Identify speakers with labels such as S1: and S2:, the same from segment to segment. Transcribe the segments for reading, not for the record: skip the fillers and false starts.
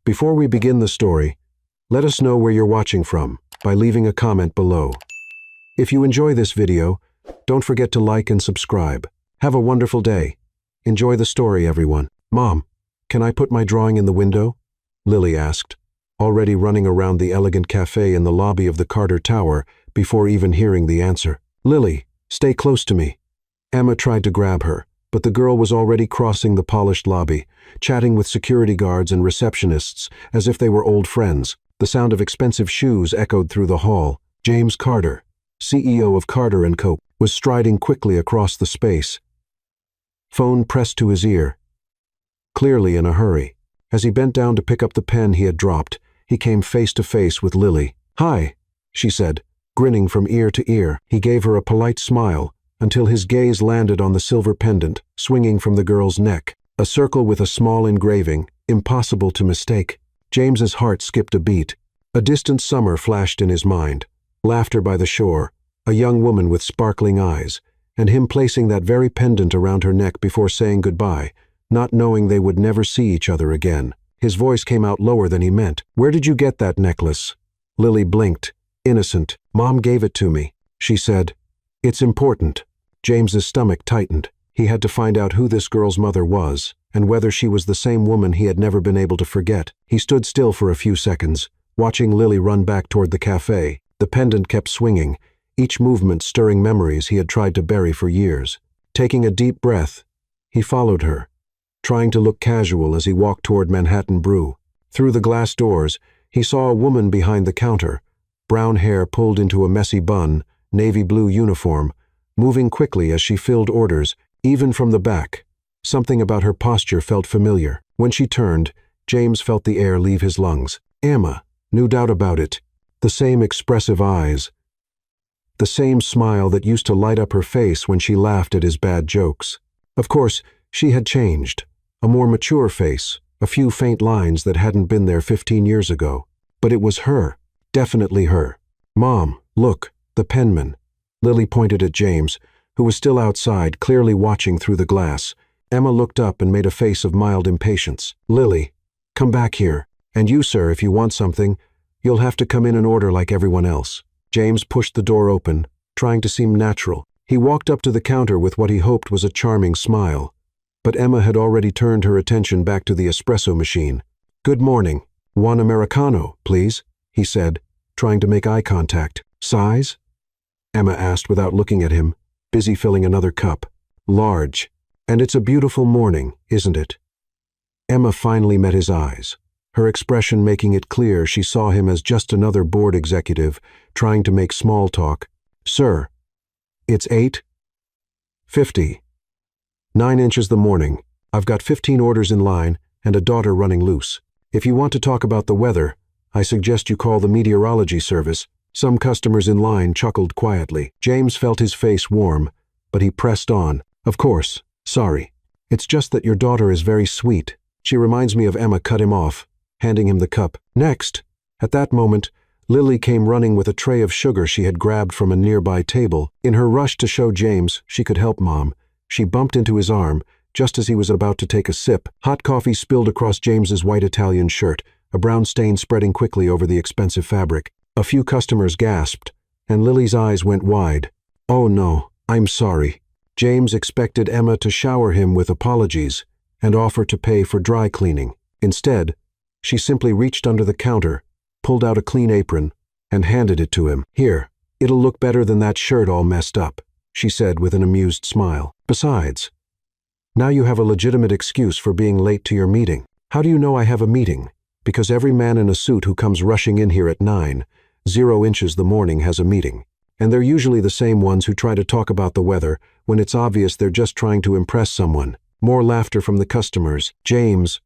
S1: Before we begin the story, let us know where you're watching from by leaving a comment below. If you enjoy this video, don't forget to like and subscribe. Have a wonderful day. Enjoy the story, everyone. Mom, can I put my drawing in the window? Lily asked, already running around the elegant cafe in the lobby of the Carter Tower before even hearing the answer. Lily, stay close to me. Emma tried to grab her, but the girl was already crossing the polished lobby, chatting with security guards and receptionists as if they were old friends. The sound of expensive shoes echoed through the hall. James Carter, CEO of Carter & Co., was striding quickly across the space. Phone pressed to his ear, clearly in a hurry. As he bent down to pick up the pen he had dropped, he came face to face with Lily. "Hi," she said, grinning from ear to ear. He gave her a polite smile until his gaze landed on the silver pendant swinging from the girl's neck, a circle with a small engraving, impossible to mistake. James's heart skipped a beat. A distant summer flashed in his mind, laughter by the shore, a young woman with sparkling eyes, and him placing that very pendant around her neck before saying goodbye, not knowing they would never see each other again. His voice came out lower than he meant. "Where did you get that necklace?" Lily blinked, innocent. "Mom gave it to me," she said. "It's important." James's stomach tightened. He had to find out who this girl's mother was, and whether she was the same woman he had never been able to forget. He stood still for a few seconds, watching Lily run back toward the cafe. The pendant kept swinging, each movement stirring memories he had tried to bury for years. Taking a deep breath, he followed her, trying to look casual as he walked toward Manhattan Brew. Through the glass doors, he saw a woman behind the counter, brown hair pulled into a messy bun, navy blue uniform, moving quickly as she filled orders, even from the back. Something about her posture felt familiar. When she turned, James felt the air leave his lungs. Emma, no doubt about it. The same expressive eyes. The same smile that used to light up her face when she laughed at his bad jokes. Of course, she had changed. A more mature face, a few faint lines that hadn't been there 15 years ago. But it was her. Definitely her. "Mom, look, the penman." Lily pointed at James, who was still outside, clearly watching through the glass. Emma looked up and made a face of mild impatience. "Lily, come back here. And you, sir, if you want something, you'll have to come in and order like everyone else." James pushed the door open, trying to seem natural. He walked up to the counter with what he hoped was a charming smile. But Emma had already turned her attention back to the espresso machine. "Good morning. One Americano, please," he said, trying to make eye contact. "Size?" Emma asked without looking at him, busy filling another cup. "Large. And it's a beautiful morning, isn't it?" Emma finally met his eyes, her expression making it clear she saw him as just another board executive trying to make small talk. "Sir, it's 8:50. 9 inches the morning. I've got 15 orders in line and a daughter running loose. If you want to talk about the weather, I suggest you call the meteorology service." Some customers in line chuckled quietly. James felt his face warm, but he pressed on. "Of course, sorry. It's just that your daughter is very sweet. She reminds me of." Emma cut him off, handing him the cup. "Next." At that moment, Lily came running with a tray of sugar she had grabbed from a nearby table. In her rush to show James she could help Mom, she bumped into his arm just as he was about to take a sip. Hot coffee spilled across James's white Italian shirt, a brown stain spreading quickly over the expensive fabric. A few customers gasped, and Lily's eyes went wide. "Oh no, I'm sorry." James expected Emma to shower him with apologies and offer to pay for dry cleaning. Instead, she simply reached under the counter, pulled out a clean apron, and handed it to him. "Here, it'll look better than that shirt all messed up," she said with an amused smile. "Besides, now you have a legitimate excuse for being late to your meeting." "How do you know I have a meeting?" "Because every man in a suit who comes rushing in here at 9:00 inches the morning has a meeting. And they're usually the same ones who try to talk about the weather when it's obvious they're just trying to impress someone." More laughter from the customers. James,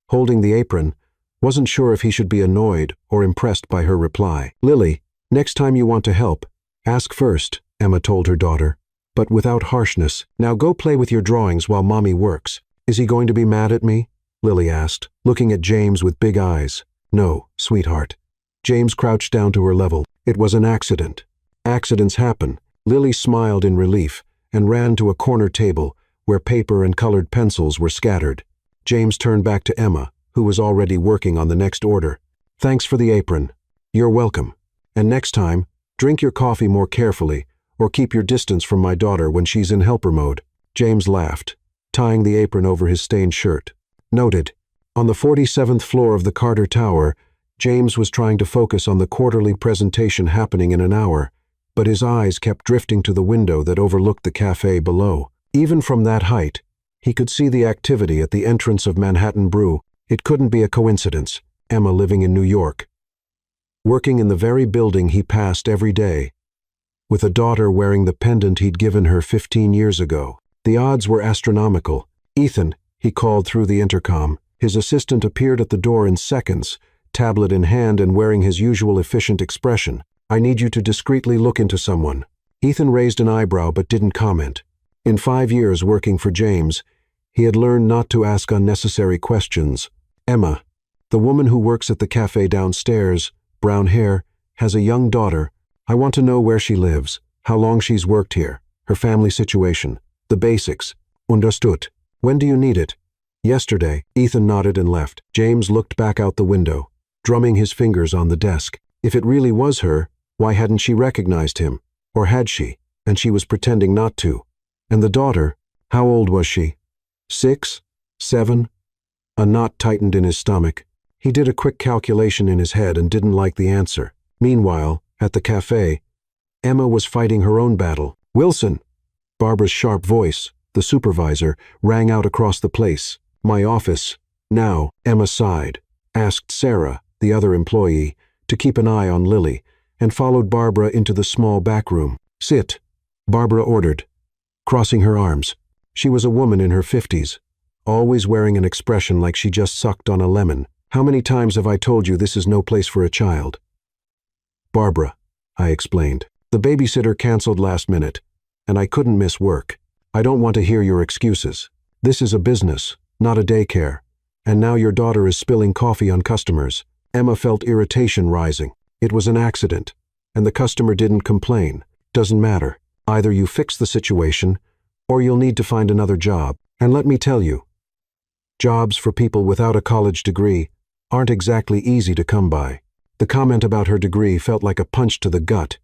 S1: holding the apron, wasn't sure if he should be annoyed or impressed by her reply. "Lily, next time you want to help, ask first," Emma told her daughter, but without harshness. "Now go play with your drawings while Mommy works." "Is he going to be mad at me?" Lily asked, looking at James with big eyes. "No, sweetheart." James crouched down to her level. "It was an accident. Accidents happen." Lily smiled in relief and ran to a corner table where paper and colored pencils were scattered. James turned back to Emma, who was already working on the next order. "Thanks for the apron." "You're welcome. And next time, drink your coffee more carefully, or keep your distance from my daughter when she's in helper mode." James laughed, tying the apron over his stained shirt. Noted. On the 47th floor of the Carter Tower, James was trying to focus on the quarterly presentation happening in an hour, but his eyes kept drifting to the window that overlooked the cafe below. Even from that height, he could see the activity at the entrance of Manhattan Brew. It couldn't be a coincidence. Emma living in New York, working in the very building he passed every day, with a daughter wearing the pendant he'd given her 15 years ago. The odds were astronomical. "Ethan," he called through the intercom. His assistant appeared at the door in seconds, tablet in hand and wearing his usual efficient expression. "I need you to discreetly look into someone." Ethan raised an eyebrow but didn't comment. In 5 years working for James, he had learned not to ask unnecessary questions. "Emma, the woman who works at the cafe downstairs, brown hair, has a young daughter. I want to know where she lives, how long she's worked here, her family situation, the basics. Understood. When do you need it?" "Yesterday." Ethan nodded and left. James looked back out the window, drumming his fingers on the desk. If it really was her, why hadn't she recognized him? Or had she, and she was pretending not to? And the daughter, how old was she? 6? 7? A knot tightened in his stomach. He did a quick calculation in his head and didn't like the answer. Meanwhile, at the cafe, Emma was fighting her own battle. "Wilson!" Barbara's sharp voice, the supervisor, rang out across the place. "My office." Now, Emma sighed, asked Sarah, the other employee, to keep an eye on Lily, and followed Barbara into the small back room. "Sit," Barbara ordered, crossing her arms. She was a woman in her 50s, always wearing an expression like she just sucked on a lemon. "How many times have I told you this is no place for a child?" "Barbara," I explained. "The babysitter canceled last minute, and I couldn't miss work. I don't want to hear your excuses. This is a business, not a daycare. And now your daughter is spilling coffee on customers." Emma felt irritation rising. It was an accident, and the customer didn't complain. "Doesn't matter. Either you fix the situation, or you'll need to find another job. And let me tell you, jobs for people without a college degree aren't exactly easy to come by." The comment about her degree felt like a punch to the gut,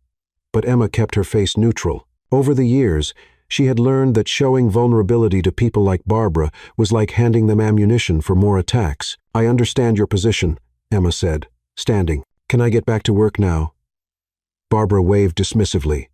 S1: but Emma kept her face neutral. Over the years, she had learned that showing vulnerability to people like Barbara was like handing them ammunition for more attacks. "I understand your position," Emma said, standing. "Can I get back to work now?" Barbara waved dismissively,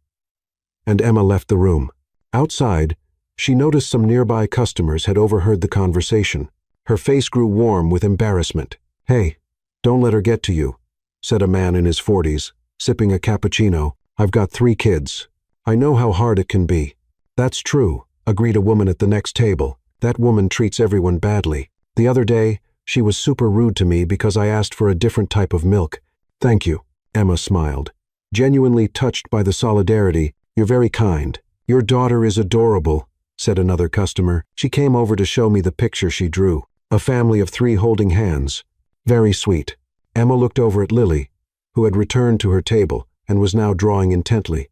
S1: and Emma left the room. Outside, she noticed some nearby customers had overheard the conversation. Her face grew warm with embarrassment. "Hey, don't let her get to you," said a man in his 40s, sipping a cappuccino. "I've got 3 kids. I know how hard it can be." "That's true," agreed a woman at the next table. "That woman treats everyone badly. The other day, she was super rude to me because I asked for a different type of milk." "Thank you," Emma smiled, genuinely touched by the solidarity. "You're very kind." "Your daughter is adorable," said another customer. "She came over to show me the picture she drew. A family of 3 holding hands. Very sweet." Emma looked over at Lily, who had returned to her table and was now drawing intently,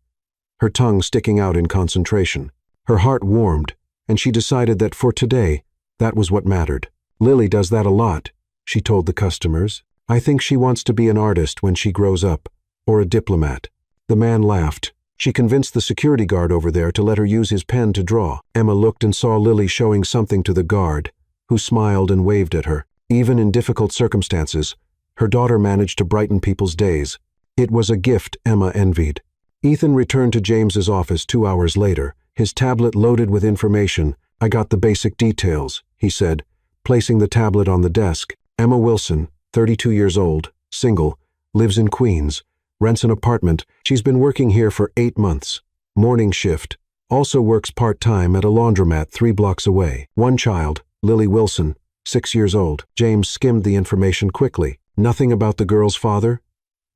S1: her tongue sticking out in concentration. Her heart warmed, and she decided that for today, that was what mattered. "Lily does that a lot," she told the customers. "I think she wants to be an artist when she grows up, or a diplomat." The man laughed. "She convinced the security guard over there to let her use his pen to draw." Emma looked and saw Lily showing something to the guard, who smiled and waved at her. Even in difficult circumstances, her daughter managed to brighten people's days. It was a gift Emma envied. Ethan returned to James's office 2 hours later, his tablet loaded with information. "I got the basic details," he said, placing the tablet on the desk. "Emma Wilson, 32 years old, single, lives in Queens, rents an apartment. She's been working here for 8 months. Morning shift. Also works part-time at a laundromat 3 blocks away. 1 child, Lily Wilson, 6 years old." James skimmed the information quickly. "Nothing about the girl's father?"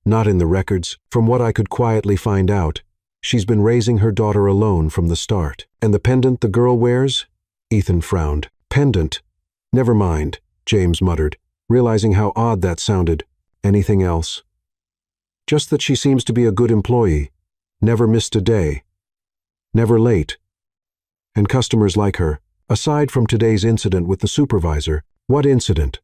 S1: "Not in the records. From what I could quietly find out, she's been raising her daughter alone from the start." "And the pendant the girl wears?" Ethan frowned. "Pendant? Never mind," James muttered, realizing how odd that sounded. "Anything else?" "Just that she seems to be a good employee. Never missed a day. Never late. And customers like her. Aside from today's incident with the supervisor." "What incident?"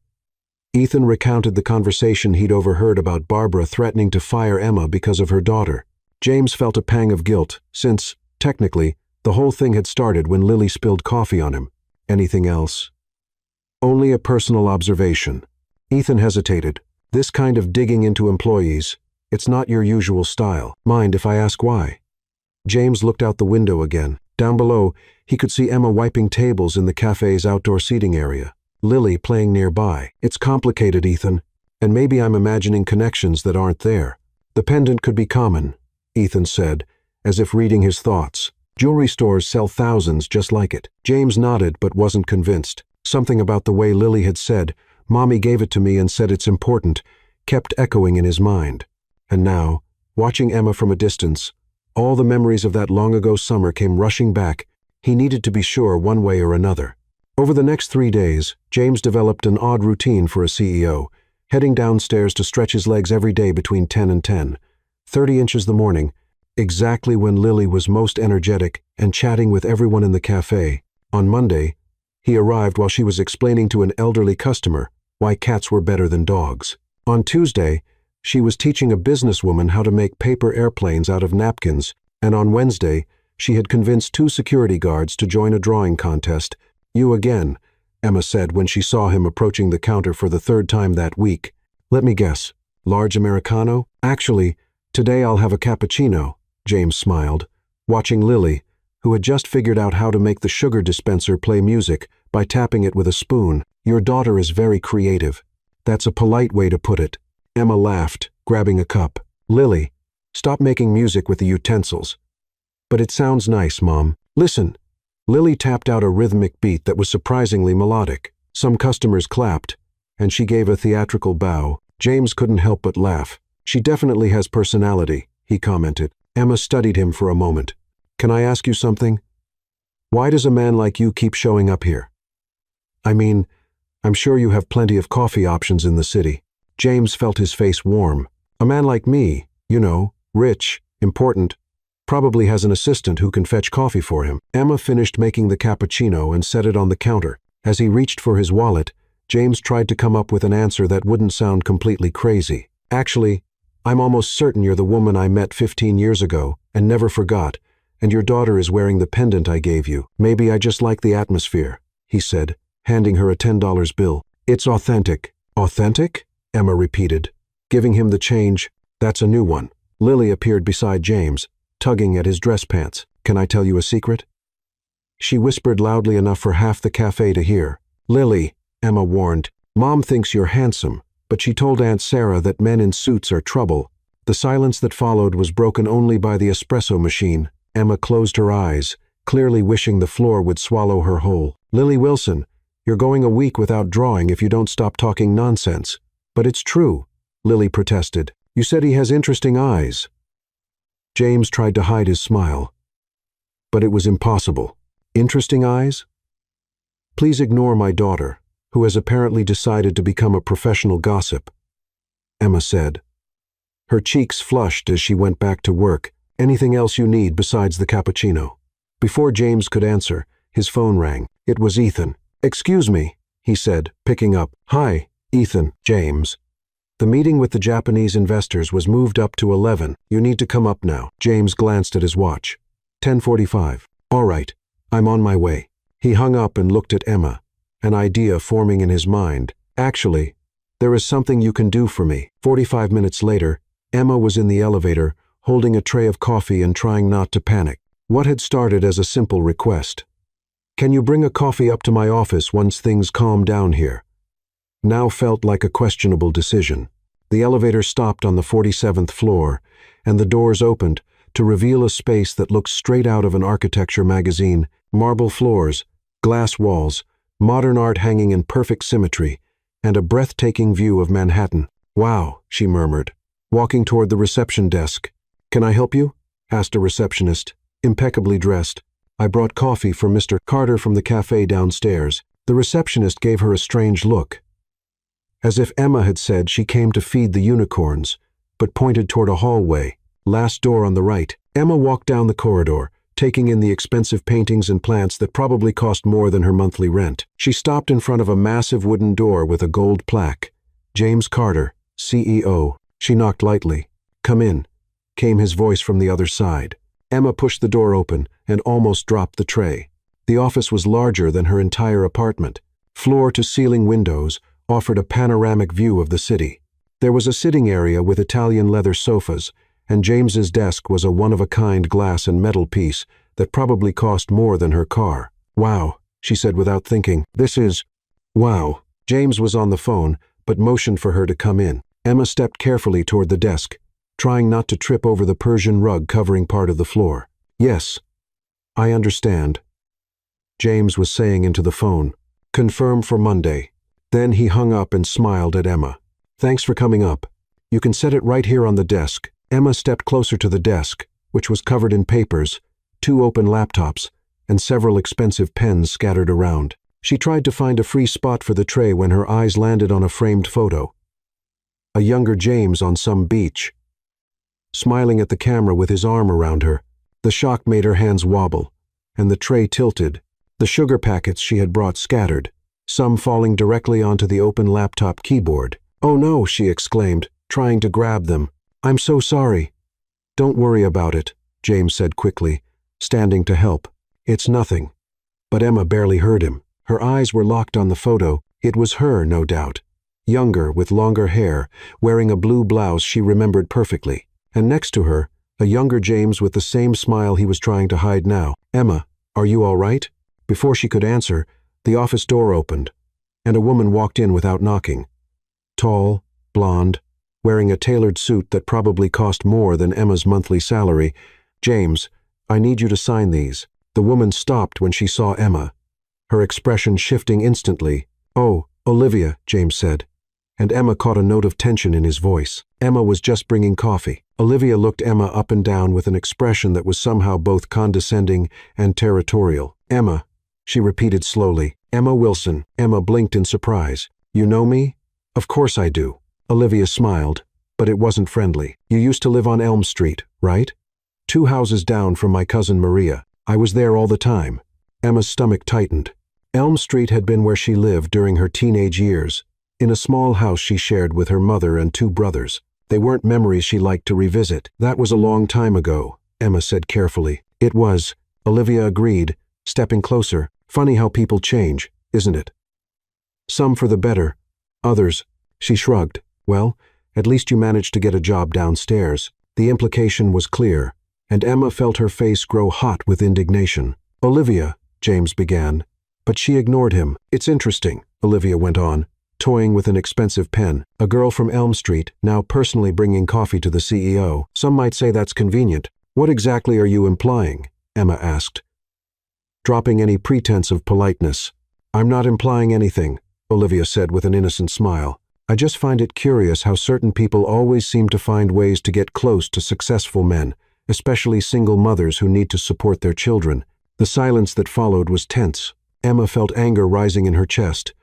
S1: Ethan recounted the conversation he'd overheard about Barbara threatening to fire Emma because of her daughter. James felt a pang of guilt, since, technically, the whole thing had started when Lily spilled coffee on him. Anything else? Only a personal observation. Ethan hesitated. This kind of digging into employees, it's not your usual style. Mind if I ask why? James looked out the window again. Down below, he could see Emma wiping tables in the cafe's outdoor seating area. Lily playing nearby. It's complicated, Ethan, and maybe I'm imagining connections that aren't there. The pendant could be common, Ethan said, as if reading his thoughts. Jewelry stores sell thousands just like it. James nodded but wasn't convinced. Something about the way Lily had said, "Mommy gave it to me and said it's important," kept echoing in his mind. And now, watching Emma from a distance, all the memories of that long-ago summer came rushing back. He needed to be sure one way or another. Over the next 3 days, James developed an odd routine for a CEO, heading downstairs to stretch his legs every day between 10 and 10. 30 inches the morning, exactly when Lily was most energetic and chatting with everyone in the cafe. On Monday, he arrived while she was explaining to an elderly customer why cats were better than dogs. On Tuesday, she was teaching a businesswoman how to make paper airplanes out of napkins, and on Wednesday, she had convinced 2 security guards to join a drawing contest. "You again," Emma said when she saw him approaching the counter for the 3rd time that week. "Let me guess, large Americano?" "Actually, today I'll have a cappuccino," James smiled, watching Lily, who had just figured out how to make the sugar dispenser play music by tapping it with a spoon. "Your daughter is very creative." "That's a polite way to put it." Emma laughed, grabbing a cup. "Lily, stop making music with the utensils." "But it sounds nice, Mom. Listen." Lily tapped out a rhythmic beat that was surprisingly melodic. Some customers clapped, and she gave a theatrical bow. James couldn't help but laugh. "She definitely has personality," he commented. Emma studied him for a moment. "Can I ask you something? Why does a man like you keep showing up here? I mean, I'm sure you have plenty of coffee options in the city." James felt his face warm. "A man like me, you know, rich, important, probably has an assistant who can fetch coffee for him." Emma finished making the cappuccino and set it on the counter. As he reached for his wallet, James tried to come up with an answer that wouldn't sound completely crazy. "Actually, I'm almost certain you're the woman I met 15 years ago and never forgot, and your daughter is wearing the pendant I gave you. Maybe I just like the atmosphere," he said, handing her a $10 bill. "It's authentic." "Authentic?" Emma repeated, giving him the change. "That's a new one." Lily appeared beside James, tugging at his dress pants. "Can I tell you a secret?" She whispered loudly enough for half the cafe to hear. "Lily," Emma warned, "Mom thinks you're handsome, but she told Aunt Sarah that men in suits are trouble." The silence that followed was broken only by the espresso machine. Emma closed her eyes, clearly wishing the floor would swallow her whole. "Lily Wilson, you're going a week without drawing if you don't stop talking nonsense." "But it's true," Lily protested. "You said he has interesting eyes." James tried to hide his smile. But it was impossible. "Interesting eyes? Please ignore my daughter, who has apparently decided to become a professional gossip," Emma said. Her cheeks flushed as she went back to work. "Anything else you need besides the cappuccino?" Before James could answer, his phone rang. It was Ethan. "Excuse me," he said, picking up. "Hi, Ethan." "James. The meeting with the Japanese investors was moved up to 11. You need to come up now." James glanced at his watch. 10:45. "All right, I'm on my way." He hung up and looked at Emma, an idea forming in his mind. "Actually, there is something you can do for me." 45 minutes later, Emma was in the elevator, holding a tray of coffee and trying not to panic. What had started as a simple request, "Can you bring a coffee up to my office once things calm down here?" now felt like a questionable decision. The elevator stopped on the 47th floor, and the doors opened to reveal a space that looked straight out of an architecture magazine. Marble floors, glass walls, modern art hanging in perfect symmetry, and a breathtaking view of Manhattan. "Wow," she murmured, walking toward the reception desk. "Can I help you?" asked a receptionist, impeccably dressed. "I brought coffee for Mr. Carter from the cafe downstairs." The receptionist gave her a strange look, as if Emma had said she came to feed the unicorns, but pointed toward a hallway. "Last door on the right." Emma walked down the corridor, taking in the expensive paintings and plants that probably cost more than her monthly rent. She stopped in front of a massive wooden door with a gold plaque, James Carter, CEO. She knocked lightly. "Come in," came his voice from the other side. Emma pushed the door open and almost dropped the tray. The office was larger than her entire apartment. Floor-to-ceiling windows offered a panoramic view of the city. There was a sitting area with Italian leather sofas, and James's desk was a one-of-a-kind glass and metal piece that probably cost more than her car. "Wow," she said without thinking. Wow." James was on the phone, but motioned for her to come in. Emma stepped carefully toward the desk, trying not to trip over the Persian rug covering part of the floor. "Yes, I understand," James was saying into the phone. "Confirm for Monday." Then he hung up and smiled at Emma. "Thanks for coming up. You can set it right here on the desk." Emma stepped closer to the desk, which was covered in papers, 2 open laptops, and several expensive pens scattered around. She tried to find a free spot for the tray when her eyes landed on a framed photo. A younger James on some beach, smiling at the camera with his arm around her. The shock made her hands wobble, and the tray tilted. The sugar packets she had brought scattered, some falling directly onto the open laptop keyboard. "Oh no," she exclaimed, trying to grab them. "I'm so sorry." "Don't worry about it," James said quickly, standing to help. "It's nothing." But Emma barely heard him. Her eyes were locked on the photo. It was her, no doubt. Younger, with longer hair, wearing a blue blouse she remembered perfectly. And next to her, a younger James with the same smile he was trying to hide now. "Emma, are you all right?" Before she could answer, the office door opened, and a woman walked in without knocking. Tall, blonde, wearing a tailored suit that probably cost more than Emma's monthly salary. "James, I need you to sign these." The woman stopped when she saw Emma, her expression shifting instantly. "Oh, Olivia," James said, and Emma caught a note of tension in his voice. Emma was just bringing coffee. Olivia looked Emma up and down with an expression that was somehow both condescending and territorial. "Emma," she repeated slowly. "Emma Wilson." Emma blinked in surprise. "You know me?" "Of course I do." Olivia smiled, but it wasn't friendly. "You used to live on Elm Street, right?" "2 houses down from my cousin Maria. I was there all the time." Emma's stomach tightened. Elm Street had been where she lived during her teenage years, in a small house she shared with her mother and 2 brothers. They weren't memories she liked to revisit. "That was a long time ago," Emma said carefully. "It was," Olivia agreed, stepping closer. "Funny how people change, isn't it? Some for the better, others." She shrugged. "Well, at least you managed to get a job downstairs." The implication was clear, and Emma felt her face grow hot with indignation. "Olivia," James began, but she ignored him. "It's interesting," Olivia went on, toying with an expensive pen. "A girl from Elm Street, now personally bringing coffee to the CEO. Some might say that's convenient." "What exactly are you implying?" Emma asked, dropping any pretense of politeness. "I'm not implying anything," Olivia said with an innocent smile. "I just find it curious how certain people always seem to find ways to get close to successful men, especially single mothers who need to support their children." The silence that followed was tense. Emma felt anger rising in her chest,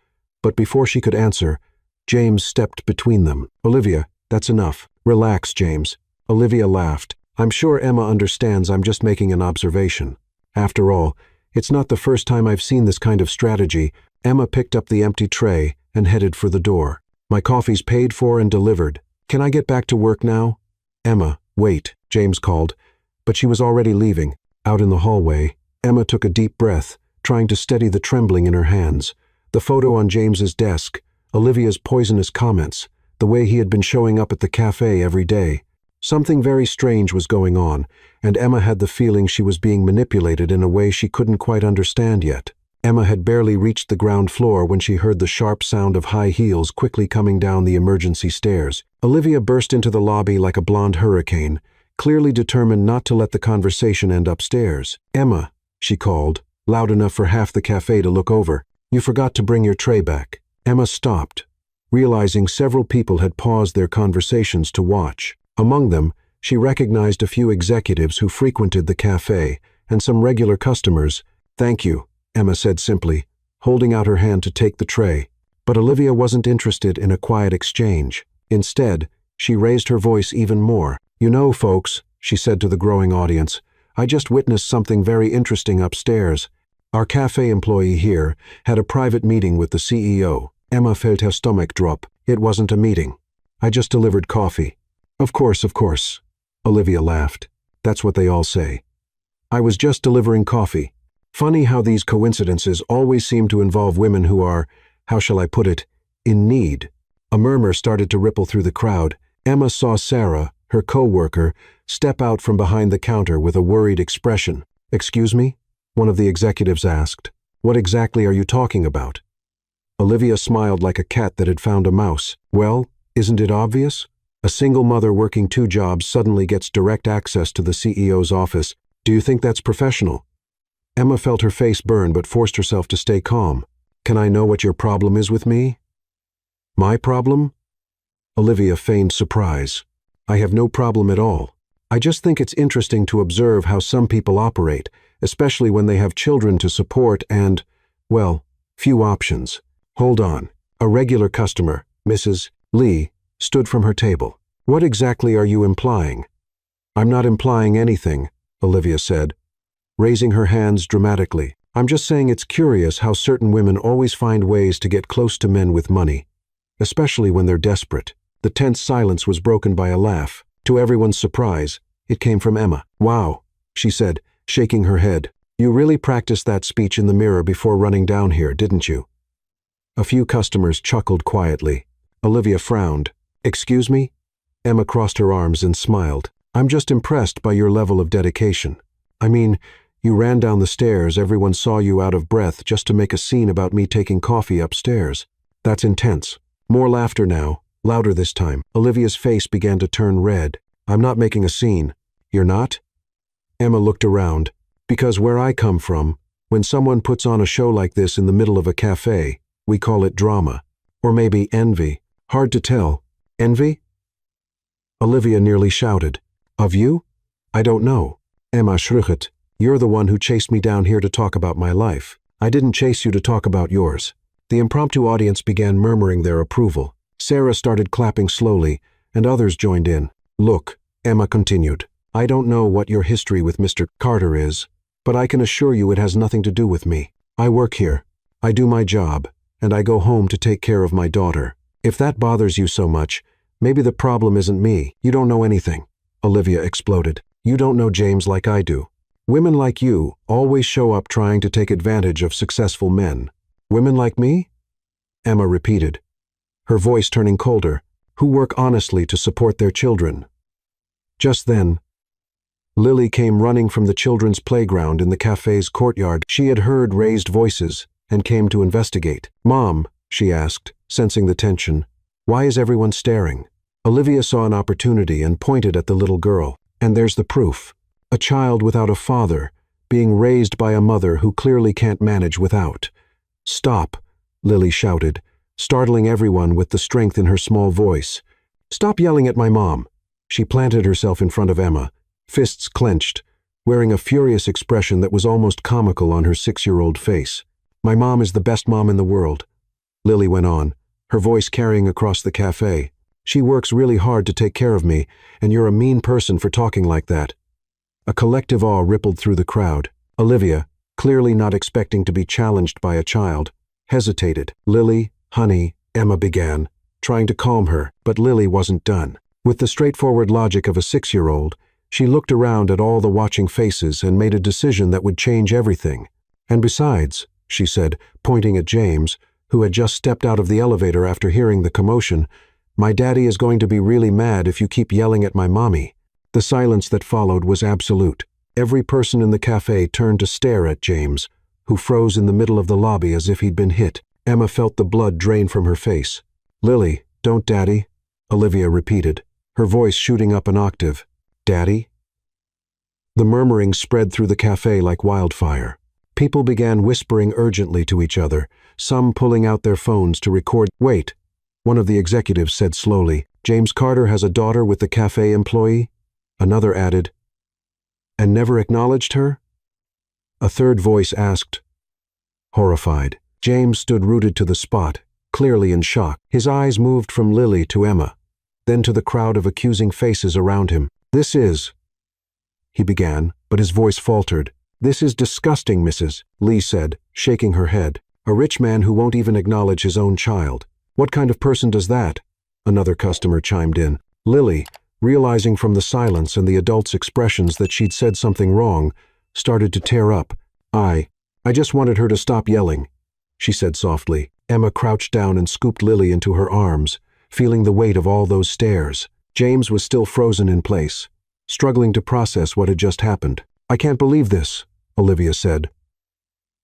S1: but before she could answer, James stepped between them. "Olivia, that's enough." "Relax, James." Olivia laughed. "I'm sure Emma understands I'm just making an observation. After all, it's not the first time I've seen this kind of strategy." Emma picked up the empty tray and headed for the door. "My coffee's paid for and delivered. Can I get back to work now?" "Emma, wait," James called, but she was already leaving. Out in the hallway, Emma took a deep breath, trying to steady the trembling in her hands. The photo on James's desk, Olivia's poisonous comments, the way he had been showing up at the cafe every day. Something very strange was going on, and Emma had the feeling she was being manipulated in a way she couldn't quite understand yet. Emma had barely reached the ground floor when she heard the sharp sound of high heels quickly coming down the emergency stairs. Olivia burst into the lobby like a blonde hurricane, clearly determined not to let the conversation end upstairs. "Emma," she called, loud enough for half the cafe to look over. "You forgot to bring your tray back." Emma stopped, realizing several people had paused their conversations to watch. Among them, she recognized a few executives who frequented the cafe and some regular customers. "Thank you," Emma said simply, holding out her hand to take the tray. But Olivia wasn't interested in a quiet exchange. Instead, she raised her voice even more. "You know, folks," she said to the growing audience, "I just witnessed something very interesting upstairs. Our cafe employee here had a private meeting with the CEO." Emma felt her stomach drop. It wasn't a meeting. I just delivered coffee. Of course, of course. Olivia laughed. That's what they all say. I was just delivering coffee. Funny how these coincidences always seem to involve women who are, how shall I put it, in need. A murmur started to ripple through the crowd. Emma saw Sarah, her co-worker, step out from behind the counter with a worried expression. Excuse me? One of the executives asked. What exactly are you talking about? Olivia smiled like a cat that had found a mouse. Well, isn't it obvious? A single mother working 2 jobs suddenly gets direct access to the CEO's office. Do you think that's professional? Emma felt her face burn but forced herself to stay calm. Can I know what your problem is with me? My problem? Olivia feigned surprise. I have no problem at all. I just think it's interesting to observe how some people operate, especially when they have children to support and, well, few options. Hold on. A regular customer, Mrs. Lee, stood from her table. What exactly are you implying? I'm not implying anything, Olivia said, raising her hands dramatically. I'm just saying it's curious how certain women always find ways to get close to men with money, especially when they're desperate. The tense silence was broken by a laugh. To everyone's surprise, it came from Emma. Wow, she said, shaking her head. You really practiced that speech in the mirror before running down here, didn't you? A few customers chuckled quietly. Olivia frowned. Excuse me? Emma crossed her arms and smiled. I'm just impressed by your level of dedication. I mean, you ran down the stairs, everyone saw you out of breath just to make a scene about me taking coffee upstairs. That's intense. More laughter now, louder this time. Olivia's face began to turn red. I'm not making a scene. You're not? Emma looked around. Because where I come from, when someone puts on a show like this in the middle of a cafe, we call it drama. Or maybe envy. Hard to tell. Envy? Olivia nearly shouted. Of you? I don't know. Emma shrugged. You're the one who chased me down here to talk about my life. I didn't chase you to talk about yours. The impromptu audience began murmuring their approval. Sarah started clapping slowly, and others joined in. Look, Emma continued. I don't know what your history with Mr. Carter is, but I can assure you it has nothing to do with me. I work here. I do my job, and I go home to take care of my daughter. If that bothers you so much, maybe the problem isn't me. You don't know anything. Olivia exploded. You don't know James like I do. Women like you always show up trying to take advantage of successful men. Women like me? Emma repeated, her voice turning colder, who work honestly to support their children. Just then, Lily came running from the children's playground in the cafe's courtyard. She had heard raised voices and came to investigate. Mom, she asked, sensing the tension, why is everyone staring? Olivia saw an opportunity and pointed at the little girl. And there's the proof. A child without a father, being raised by a mother who clearly can't manage without. Stop, Lily shouted, startling everyone with the strength in her small voice. Stop yelling at my mom. She planted herself in front of Emma, fists clenched, wearing a furious expression that was almost comical on her 6-year-old face. My mom is the best mom in the world, Lily went on, her voice carrying across the cafe. She works really hard to take care of me, and you're a mean person for talking like that. A collective awe rippled through the crowd. Olivia, clearly not expecting to be challenged by a child, hesitated. Lily, honey, Emma began, trying to calm her, but Lily wasn't done. With the straightforward logic of a 6-year-old, she looked around at all the watching faces and made a decision that would change everything. And besides, she said, pointing at James, who had just stepped out of the elevator after hearing the commotion, my daddy is going to be really mad if you keep yelling at my mommy. The silence that followed was absolute. Every person in the cafe turned to stare at James, who froze in the middle of the lobby as if he'd been hit. Emma felt the blood drain from her face. Lily, don't daddy, Olivia repeated, her voice shooting up an octave. Daddy? The murmuring spread through the cafe like wildfire. People began whispering urgently to each other, some pulling out their phones to record. Wait, one of the executives said slowly. James Carter has a daughter with the cafe employee? Another added, and never acknowledged her? A third voice asked, horrified. James stood rooted to the spot, clearly in shock. His eyes moved from Lily to Emma, then to the crowd of accusing faces around him. This is, he began, but his voice faltered. This is disgusting, Mrs. Lee said, shaking her head. A rich man who won't even acknowledge his own child. What kind of person does that? Another customer chimed in. Lily, realizing from the silence and the adult's expressions that she'd said something wrong, started to tear up. I just wanted her to stop yelling, she said softly. Emma crouched down and scooped Lily into her arms, feeling the weight of all those stares. James was still frozen in place, struggling to process what had just happened. I can't believe this, Olivia said.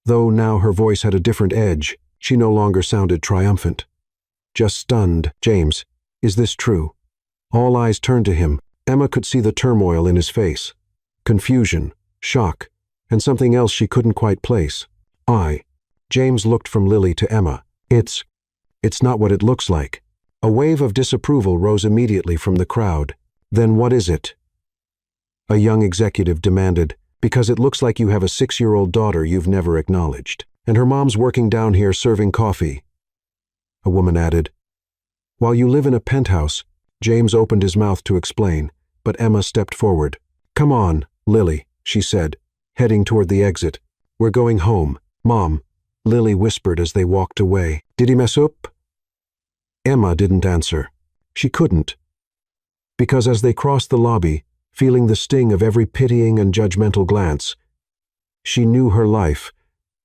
S1: Though now her voice had a different edge, she no longer sounded triumphant. Just stunned. James, is this true? All eyes turned to him. Emma could see the turmoil in his face. Confusion, shock, and something else she couldn't quite place. James looked from Lily to Emma. It's not what it looks like. A wave of disapproval rose immediately from the crowd. Then what is it? A young executive demanded, because it looks like you have a 6-year-old daughter you've never acknowledged. And her mom's working down here serving coffee. A woman added. While you live in a penthouse, James opened his mouth to explain, but Emma stepped forward. Come on, Lily, she said, heading toward the exit. We're going home. Mom, Lily whispered as they walked away. Did he mess up? Emma didn't answer. She couldn't. Because as they crossed the lobby, feeling the sting of every pitying and judgmental glance, she knew her life,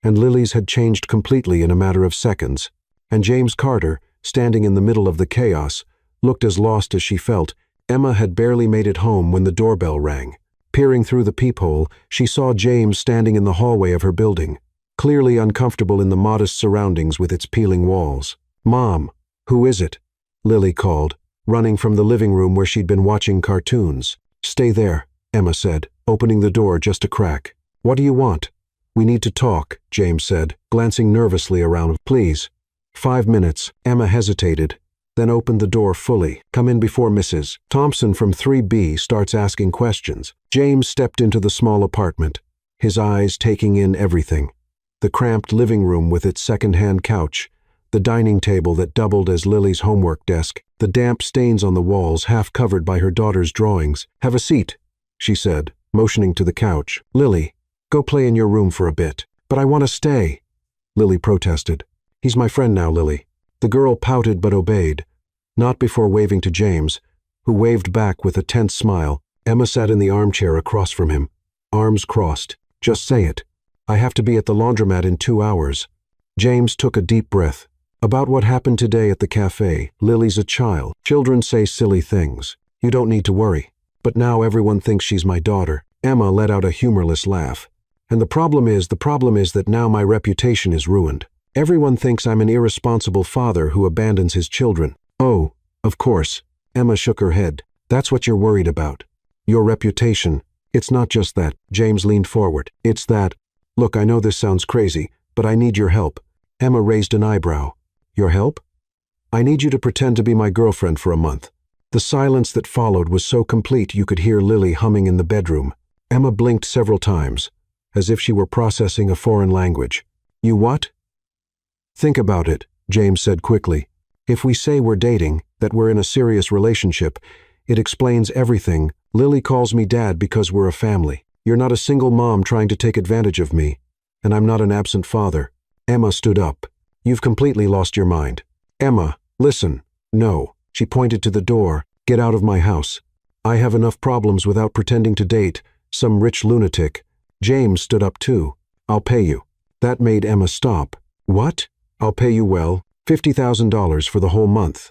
S1: and Lily's had changed completely in a matter of seconds, and James Carter, standing in the middle of the chaos, looked as lost as she felt. Emma had barely made it home when the doorbell rang. Peering through the peephole, she saw James standing in the hallway of her building, clearly uncomfortable in the modest surroundings with its peeling walls. Mom, who is it? Lily called, running from the living room where she'd been watching cartoons. Stay there, Emma said, opening the door just a crack. What do you want? We need to talk, James said, glancing nervously around. Please. 5 minutes. Emma hesitated, then opened the door fully. Come in before Mrs. Thompson from 3B starts asking questions. James stepped into the small apartment, his eyes taking in everything. The cramped living room with its second-hand couch, the dining table that doubled as Lily's homework desk, the damp stains on the walls half covered by her daughter's drawings. Have a seat, she said, motioning to the couch. Lily, go play in your room for a bit. But I want to stay, Lily protested. He's my friend now, Lily. The girl pouted but obeyed, not before waving to James, who waved back with a tense smile. Emma sat in the armchair across from him, arms crossed. Just say it. I have to be at the laundromat in 2 hours. James took a deep breath. About what happened today at the cafe. Lily's a child. Children say silly things. You don't need to worry. But now everyone thinks she's my daughter. Emma let out a humorless laugh. And the problem is that now my reputation is ruined. Everyone thinks I'm an irresponsible father who abandons his children. Oh, of course. Emma shook her head. That's what you're worried about. Your reputation. It's not just that. James leaned forward. It's that. Look, I know this sounds crazy, but I need your help. Emma raised an eyebrow. Your help? I need you to pretend to be my girlfriend for a month. The silence that followed was so complete you could hear Lily humming in the bedroom. Emma blinked several times, as if she were processing a foreign language. You what? Think about it, James said quickly. If we say we're dating, that we're in a serious relationship, it explains everything. Lily calls me dad because we're a family. You're not a single mom trying to take advantage of me, and I'm not an absent father. Emma stood up. You've completely lost your mind. Emma, listen. No. She pointed to the door. Get out of my house. I have enough problems without pretending to date some rich lunatic. James stood up too. I'll pay you. That made Emma stop. What? I'll pay you well, $50,000 for the whole month.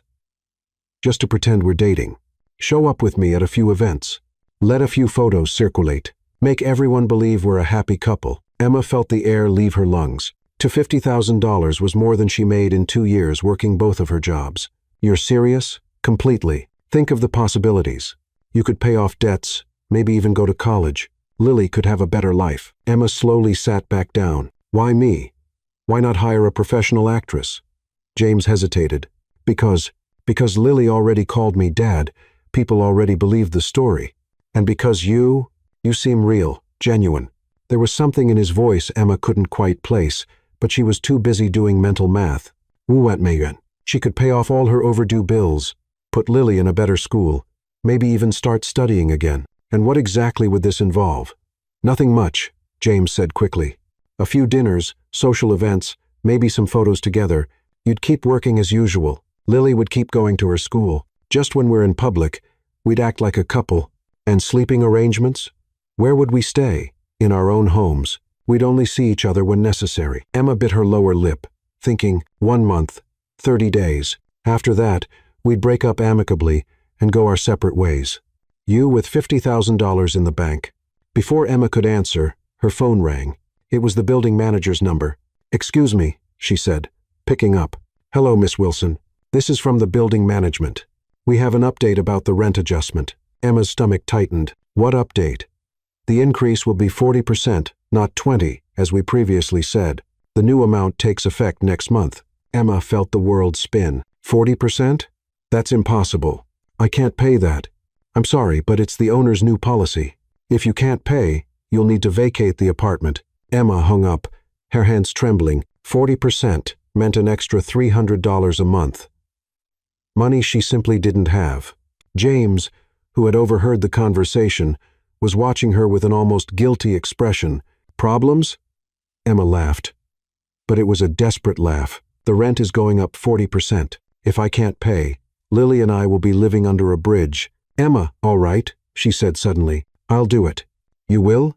S1: Just to pretend we're dating. Show up with me at a few events. Let a few photos circulate. Make everyone believe we're a happy couple. Emma felt the air leave her lungs. To $50,000 was more than she made in 2 years working both of her jobs. You're serious? Completely. Think of the possibilities. You could pay off debts, maybe even go to college. Lily could have a better life. Emma slowly sat back down. Why me? Why not hire a professional actress? James hesitated. Because Lily already called me dad. People already believed the story. And because you seem real, genuine. There was something in his voice Emma couldn't quite place, but she was too busy doing mental math. Megan. She could pay off all her overdue bills, put Lily in a better school, maybe even start studying again. And what exactly would this involve? Nothing much, James said quickly. A few dinners, social events, maybe some photos together. You'd keep working as usual, Lily would keep going to her school. Just when we're in public, we'd act like a couple. And sleeping arrangements? Where would we stay? In our own homes. We'd only see each other when necessary. Emma bit her lower lip, thinking, 1 month, 30 days. After that, we'd break up amicably and go our separate ways. You with $50,000 in the bank. Before Emma could answer, her phone rang. It was the building manager's number. "Excuse me," she said, picking up. "Hello, Miss Wilson. This is from the building management. We have an update about the rent adjustment." Emma's stomach tightened. "What update?" "The increase will be 40%, not 20, as we previously said. The new amount takes effect next month." Emma felt the world spin. 40%? That's impossible. I can't pay that. I'm sorry, but it's the owner's new policy. If you can't pay, you'll need to vacate the apartment. Emma hung up, her hands trembling. 40% meant an extra $300 a month. Money she simply didn't have. James, who had overheard the conversation, was watching her with an almost guilty expression. "Problems?" Emma laughed. But it was a desperate laugh. "The rent is going up 40%. If I can't pay, Lily and I will be living under a bridge." "Emma, all right," she said suddenly. "I'll do it." "You will?"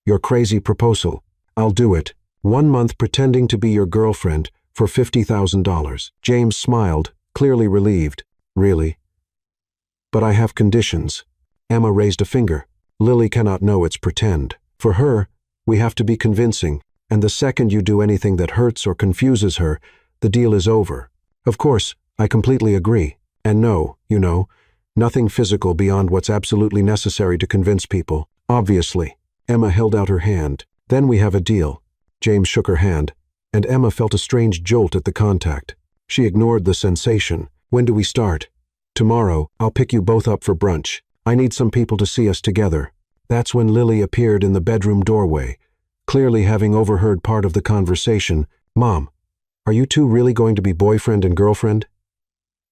S1: "Your crazy proposal. I'll do it. 1 month pretending to be your girlfriend for $50,000. James smiled, clearly relieved. "Really? But I have conditions." Emma raised a finger. "Lily cannot know it's pretend. For her, we have to be convincing, and the second you do anything that hurts or confuses her, the deal is over." "Of course, I completely agree. And no, you know, nothing physical beyond what's absolutely necessary to convince people. Obviously." Emma held out her hand. "Then we have a deal." James shook her hand, and Emma felt a strange jolt at the contact. She ignored the sensation. "When do we start?" "Tomorrow. I'll pick you both up for brunch. I need some people to see us together." That's when Lily appeared in the bedroom doorway, clearly having overheard part of the conversation. "Mom, are you two really going to be boyfriend and girlfriend?"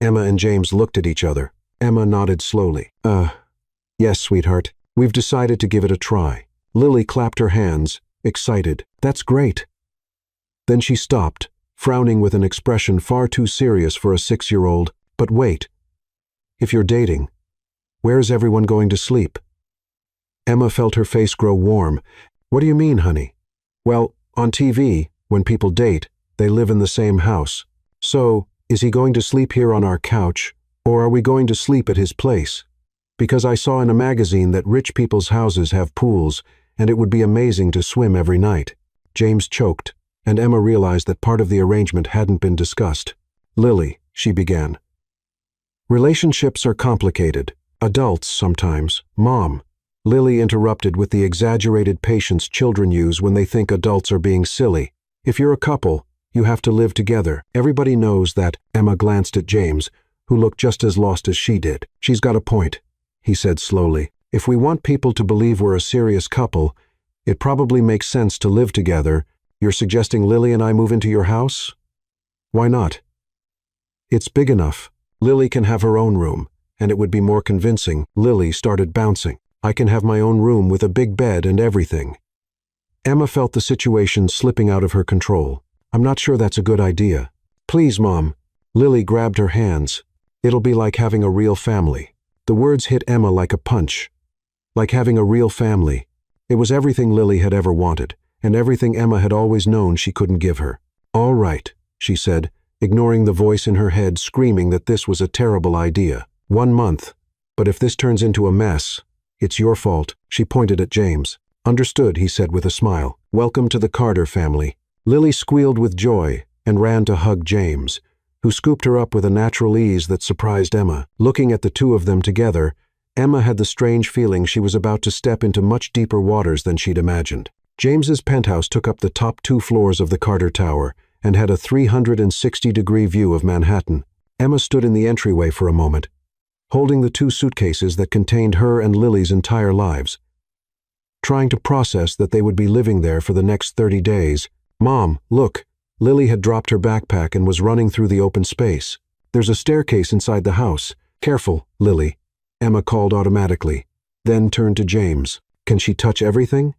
S1: Emma and James looked at each other. Emma nodded slowly. Yes, sweetheart. We've decided to give it a try." Lily clapped her hands, excited. "That's great." Then she stopped, frowning with an expression far too serious for a 6-year-old. "But wait. If you're dating, where's everyone going to sleep?" Emma felt her face grow warm. "What do you mean, honey?" "Well, on TV, when people date, they live in the same house. So, is he going to sleep here on our couch, or are we going to sleep at his place? Because I saw in a magazine that rich people's houses have pools, and it would be amazing to swim every night." James choked, and Emma realized that part of the arrangement hadn't been discussed. "Lily," she began. "Relationships are complicated. Adults, sometimes. Mom." Lily interrupted with the exaggerated patience children use when they think adults are being silly. "If you're a couple, you have to live together. Everybody knows that." Emma glanced at James, who looked just as lost as she did. "She's got a point," he said slowly. "If we want people to believe we're a serious couple, it probably makes sense to live together. You're suggesting Lily and I move into your house? Why not?" "It's big enough. Lily can have her own room, and it would be more convincing." Lily started bouncing. "I can have my own room with a big bed and everything." Emma felt the situation slipping out of her control. "I'm not sure that's a good idea." "Please, Mom." Lily grabbed her hands. "It'll be like having a real family." The words hit Emma like a punch. Like having a real family. It was everything Lily had ever wanted, and everything Emma had always known she couldn't give her. "All right," she said, ignoring the voice in her head screaming that this was a terrible idea. 1 month. But if this turns into a mess, it's your fault. She pointed at James. "Understood," he said with a smile. "Welcome to the Carter family." Lily squealed with joy and ran to hug James, who scooped her up with a natural ease that surprised Emma. Looking at the two of them together, Emma had the strange feeling she was about to step into much deeper waters than she'd imagined. James's penthouse took up the top 2 floors of the Carter Tower and had a 360-degree view of Manhattan. Emma stood in the entryway for a moment, holding the 2 suitcases that contained her and Lily's entire lives, trying to process that they would be living there for the next 30 days. "Mom, look." Lily had dropped her backpack and was running through the open space. "There's a staircase inside the house. Careful, Lily," Emma called automatically, then turned to James. "Can she touch everything?"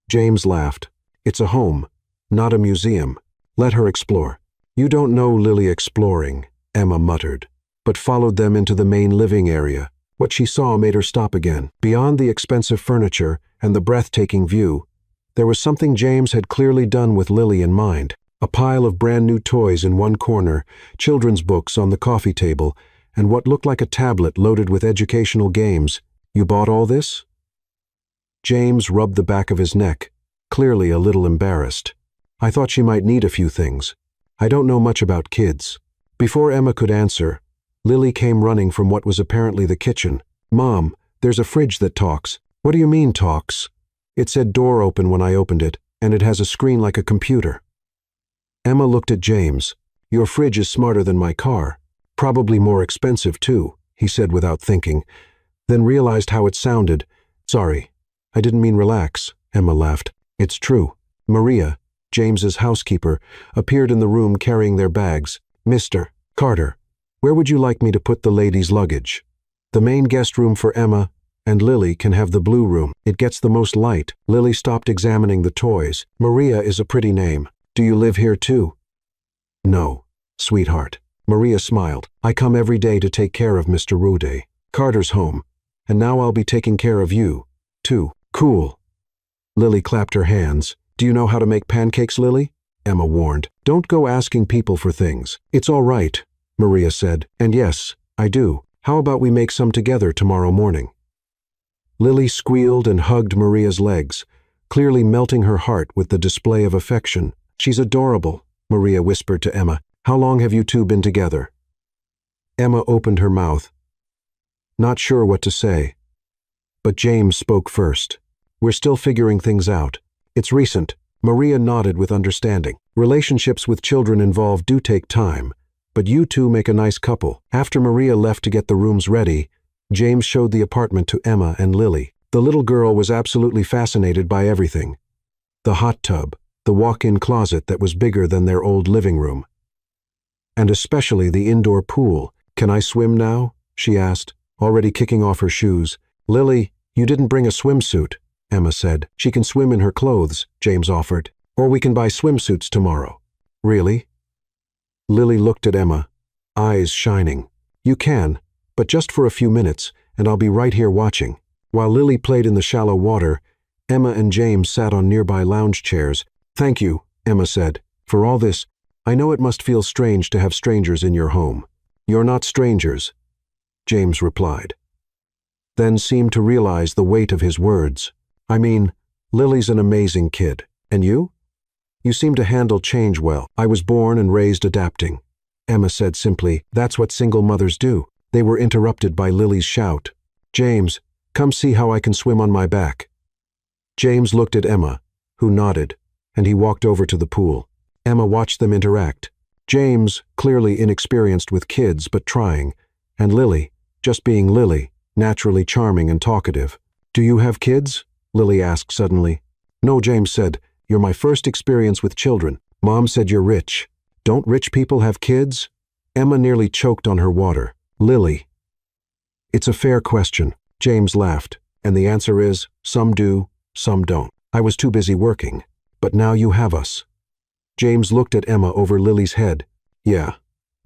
S1: James laughed. "It's a home, not a museum. Let her explore." "You don't know Lily exploring." Emma muttered, but followed them into the main living area. What she saw made her stop again. Beyond the expensive furniture and the breathtaking view, there was something James had clearly done with Lily in mind. A pile of brand new toys in one corner, children's books on the coffee table, and what looked like a tablet loaded with educational games. "You bought all this?" James rubbed the back of his neck, clearly a little embarrassed. "I thought she might need a few things. I don't know much about kids." Before Emma could answer, Lily came running from what was apparently the kitchen. "Mom, there's a fridge that talks." "What do you mean, talks?" "It said door open when I opened it, and it has a screen like a computer." Emma looked at James. "Your fridge is smarter than my car. Probably more expensive, too," he said without thinking, then realized how it sounded. "Sorry, I didn't mean relax," Emma laughed. "It's true." Maria, James's housekeeper, appeared in the room carrying their bags. "Mr. Carter, where would you like me to put the ladies' luggage?" "The main guest room for Emma, and Lily can have the blue room. It gets the most light." Lily stopped examining the toys. "Maria is a pretty name. Do you live here too?" "No, sweetheart." Maria smiled. "I come every day to take care of Mr. Rude. Carter's home, and now I'll be taking care of you, too." "Cool." Lily clapped her hands. "Do you know how to make pancakes, Lily?" Emma warned. "Don't go asking people for things." "It's all right," Maria said. "And yes, I do. How about we make some together tomorrow morning?" Lily squealed and hugged Maria's legs, clearly melting her heart with the display of affection. "She's adorable," Maria whispered to Emma. "How long have you two been together?" Emma opened her mouth, not sure what to say. But James spoke first. "We're still figuring things out. It's recent." Maria nodded with understanding. "Relationships with children involved do take time, but you two make a nice couple." After Maria left to get the rooms ready, James showed the apartment to Emma and Lily. The little girl was absolutely fascinated by everything. The hot tub, the walk-in closet that was bigger than their old living room, and especially the indoor pool. "Can I swim now?" she asked, already kicking off her shoes. "Lily, you didn't bring a swimsuit," Emma said. "She can swim in her clothes," James offered. "Or we can buy swimsuits tomorrow." "Really?" Lily looked at Emma, eyes shining. "You can, but just for a few minutes, and I'll be right here watching." While Lily played in the shallow water, Emma and James sat on nearby lounge chairs. "Thank you," Emma said, "for all this. I know it must feel strange to have strangers in your home." "You're not strangers," James replied, then seemed to realize the weight of his words. "I mean, Lily's an amazing kid. And you? You seem to handle change well." "I was born and raised adapting," Emma said simply. "That's what single mothers do." They were interrupted by Lily's shout. "James, come see how I can swim on my back." James looked at Emma, who nodded, and he walked over to the pool. Emma watched them interact. James, clearly inexperienced with kids but trying, and Lily, just being Lily, naturally charming and talkative. "Do you have kids?" Lily asked suddenly. "No," James said. "You're my first experience with children. Mom said you're rich." "Don't rich people have kids?" Emma nearly choked on her water. "Lily, it's a fair question." James laughed. "And the answer is, some do, some don't. I was too busy working. But now you have us." James looked at Emma over Lily's head. "Yeah,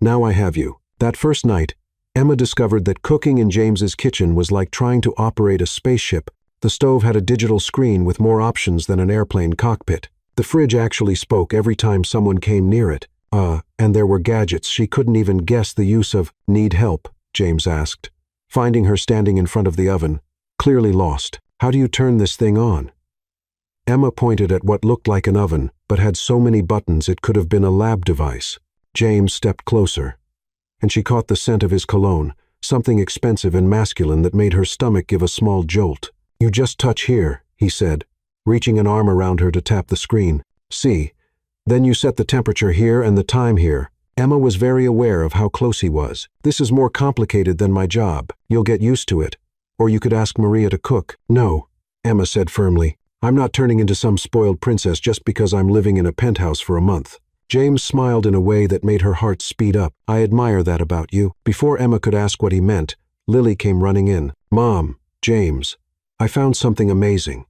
S1: now I have you." That first night, Emma discovered that cooking in James's kitchen was like trying to operate a spaceship. The stove had a digital screen with more options than an airplane cockpit. The fridge actually spoke every time someone came near it. And there were gadgets she couldn't even guess the use of. "Need help?" James asked, finding her standing in front of the oven, clearly lost. "How do you turn this thing on?" Emma pointed at what looked like an oven, but had so many buttons it could have been a lab device. James stepped closer, and she caught the scent of his cologne, something expensive and masculine that made her stomach give a small jolt. "You just touch here," he said, reaching an arm around her to tap the screen. "See? Then you set the temperature here and the time here." Emma was very aware of how close he was. "This is more complicated than my job. You'll get used to it. Or you could ask Maria to cook." "No," Emma said firmly. "I'm not turning into some spoiled princess just because I'm living in a penthouse for a month." James smiled in a way that made her heart speed up. "I admire that about you." Before Emma could ask what he meant, Lily came running in. "Mom, James, I found something amazing."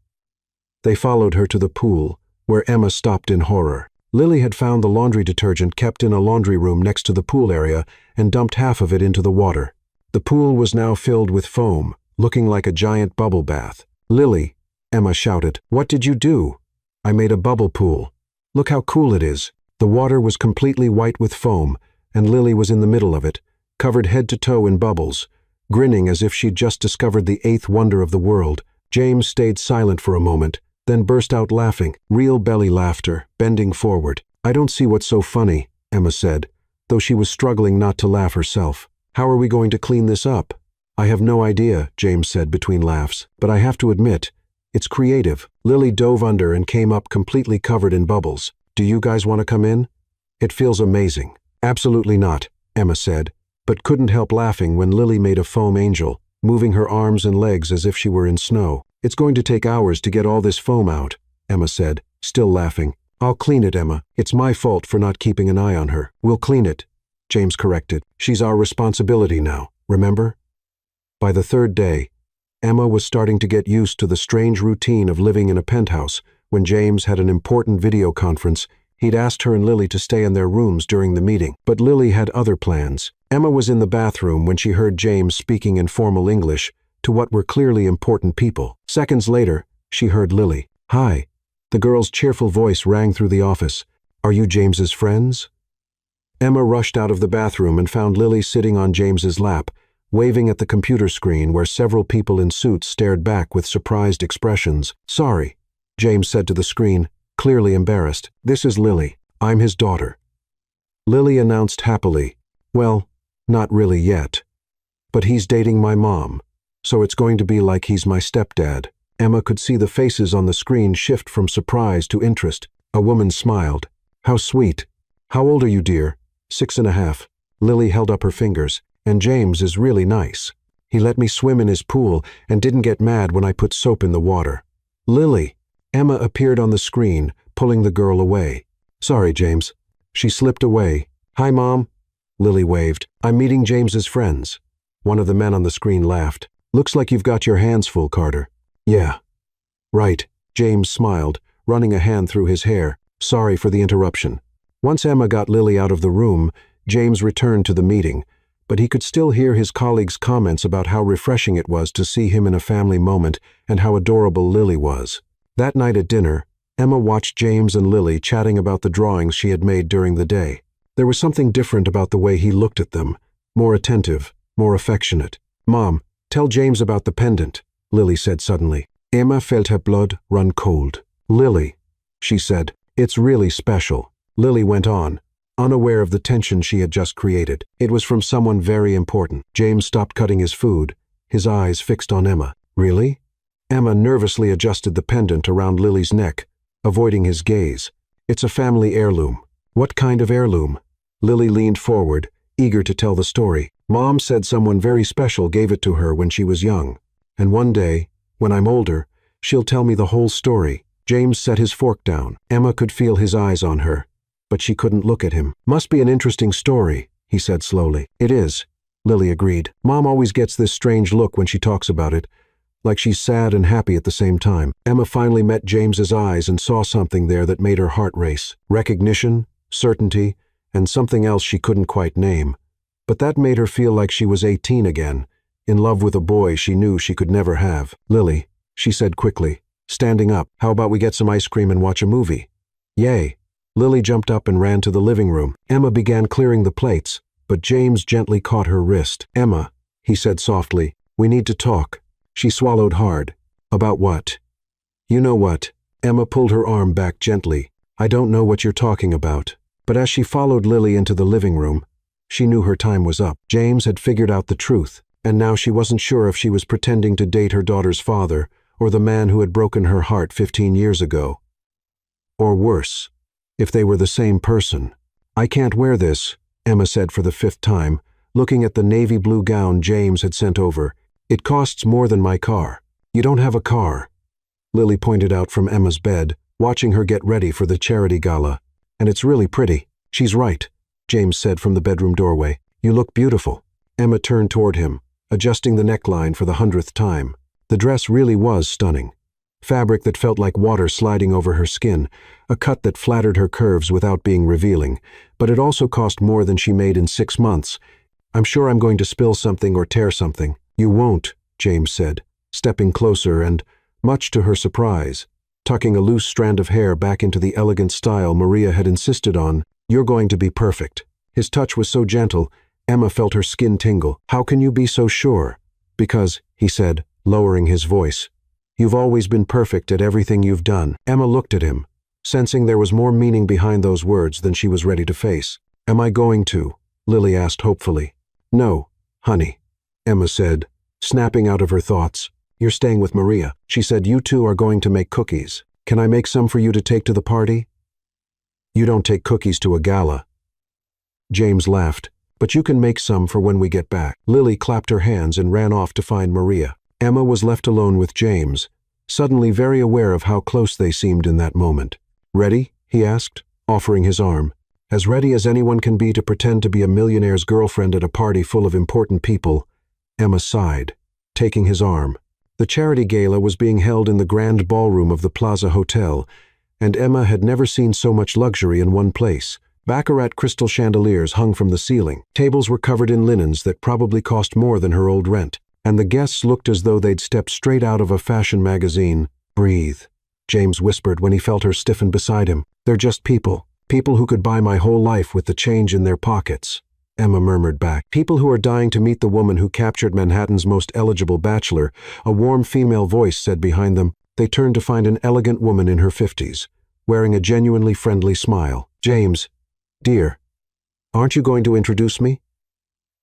S1: They followed her to the pool, where Emma stopped in horror. Lily had found the laundry detergent kept in a laundry room next to the pool area and dumped half of it into the water. The pool was now filled with foam, looking like a giant bubble bath. "Lily," Emma shouted, "what did you do?" "I made a bubble pool. Look how cool it is." The water was completely white with foam, and Lily was in the middle of it, covered head to toe in bubbles, grinning as if she'd just discovered the eighth wonder of the world. James stayed silent for a moment, then burst out laughing, real belly laughter, bending forward. "I don't see what's so funny," Emma said, though she was struggling not to laugh herself. "How are we going to clean this up?" "I have no idea," James said between laughs, "but I have to admit, it's creative." Lily dove under and came up completely covered in bubbles. "Do you guys want to come in? It feels amazing." "Absolutely not," Emma said, but couldn't help laughing when Lily made a foam angel, moving her arms and legs as if she were in snow. "It's going to take hours to get all this foam out," Emma said, still laughing. "I'll clean it, Emma. It's my fault for not keeping an eye on her." "We'll clean it," James corrected. "She's our responsibility now, remember?" By the third day, Emma was starting to get used to the strange routine of living in a penthouse. When James had an important video conference, he'd asked her and Lily to stay in their rooms during the meeting. But Lily had other plans. Emma was in the bathroom when she heard James speaking in formal English to what were clearly important people. Seconds later, she heard Lily. "Hi." The girl's cheerful voice rang through the office. "Are you James's friends?" Emma rushed out of the bathroom and found Lily sitting on James's lap, waving at the computer screen where several people in suits stared back with surprised expressions. "Sorry," James said to the screen, clearly embarrassed. "This is Lily. I'm his daughter." Lily announced happily, "Well, not really yet. But he's dating my mom, so it's going to be like he's my stepdad." Emma could see the faces on the screen shift from surprise to interest. A woman smiled. "How sweet. How old are you, dear?" 6.5. Lily held up her fingers. "And James is really nice. He let me swim in his pool and didn't get mad when I put soap in the water." "Lily!" Emma appeared on the screen, pulling the girl away. "Sorry, James." She slipped away. "Hi, Mom." Lily waved. "I'm meeting James's friends." One of the men on the screen laughed. "Looks like you've got your hands full, Carter." "Yeah." "Right." James smiled, running a hand through his hair. "Sorry for the interruption." Once Emma got Lily out of the room, James returned to the meeting, but he could still hear his colleagues' comments about how refreshing it was to see him in a family moment and how adorable Lily was. That night at dinner, Emma watched James and Lily chatting about the drawings she had made during the day. There was something different about the way he looked at them, more attentive, more affectionate. "Mom, tell James about the pendant," Lily said suddenly. Emma felt her blood run cold. "Lily," she said, "it's really special." Lily went on, unaware of the tension she had just created. "It was from someone very important." James stopped cutting his food, his eyes fixed on Emma. "Really?" Emma nervously adjusted the pendant around Lily's neck, avoiding his gaze. "It's a family heirloom." "What kind of heirloom?" Lily leaned forward, eager to tell the story. "Mom said someone very special gave it to her when she was young. And one day, when I'm older, she'll tell me the whole story." James set his fork down. Emma could feel his eyes on her, but she couldn't look at him. "Must be an interesting story," he said slowly. "It is," Lily agreed. "Mom always gets this strange look when she talks about it, like she's sad and happy at the same time." Emma finally met James's eyes and saw something there that made her heart race. Recognition, certainty, and something else she couldn't quite name. But that made her feel like she was 18 again, in love with a boy she knew she could never have. "Lily," she said quickly, standing up, "how about we get some ice cream and watch a movie?" "Yay." Lily jumped up and ran to the living room. Emma began clearing the plates, but James gently caught her wrist. "Emma," he said softly, "we need to talk." She swallowed hard. "About what?" "You know what." Emma pulled her arm back gently. "I don't know what you're talking about." But as she followed Lily into the living room, she knew her time was up. James had figured out the truth, and now she wasn't sure if she was pretending to date her daughter's father or the man who had broken her heart 15 years ago. Or worse, if they were the same person. "I can't wear this," Emma said for the 5th time, looking at the navy blue gown James had sent over. "It costs more than my car." "You don't have a car," Lily pointed out from Emma's bed, watching her get ready for the charity gala. "And it's really pretty." "She's right," James said from the bedroom doorway. "You look beautiful." Emma turned toward him, adjusting the neckline for the 100th time. The dress really was stunning. fabric that felt like water sliding over her skin, a cut that flattered her curves without being revealing, but it also cost more than she made in 6 months. "I'm sure I'm going to spill something or tear something." "You won't," James said, stepping closer and, much to her surprise, tucking a loose strand of hair back into the elegant style Maria had insisted on. "You're going to be perfect." His touch was so gentle, Emma felt her skin tingle. "How can you be so sure?" "Because," he said, lowering his voice, "you've always been perfect at everything you've done." Emma looked at him, sensing there was more meaning behind those words than she was ready to face. "Am I going to?" Lily asked hopefully. "No, honey," Emma said, snapping out of her thoughts. "You're staying with Maria. She said you two are going to make cookies. Can I make some for you to take to the party?" "You don't take cookies to a gala." James laughed. "But you can make some for when we get back." Lily clapped her hands and ran off to find Maria. Emma was left alone with James, suddenly very aware of how close they seemed in that moment. "Ready?" he asked, offering his arm. As ready as anyone can be to pretend to be a millionaire's girlfriend at a party full of important people, Emma sighed, taking his arm. The charity gala was being held in the grand ballroom of the Plaza Hotel, and Emma had never seen so much luxury in one place. Baccarat crystal chandeliers hung from the ceiling. Tables were covered in linens that probably cost more than her old rent, and the guests looked as though they'd stepped straight out of a fashion magazine. "Breathe," James whispered when he felt her stiffen beside him. "They're just people. People who could buy my whole life with the change in their pockets." Emma murmured back. "People who are dying to meet the woman who captured Manhattan's most eligible bachelor," a warm female voice said behind them. They turned to find an elegant woman in her 50s, wearing a genuinely friendly smile. "James, dear, aren't you going to introduce me?"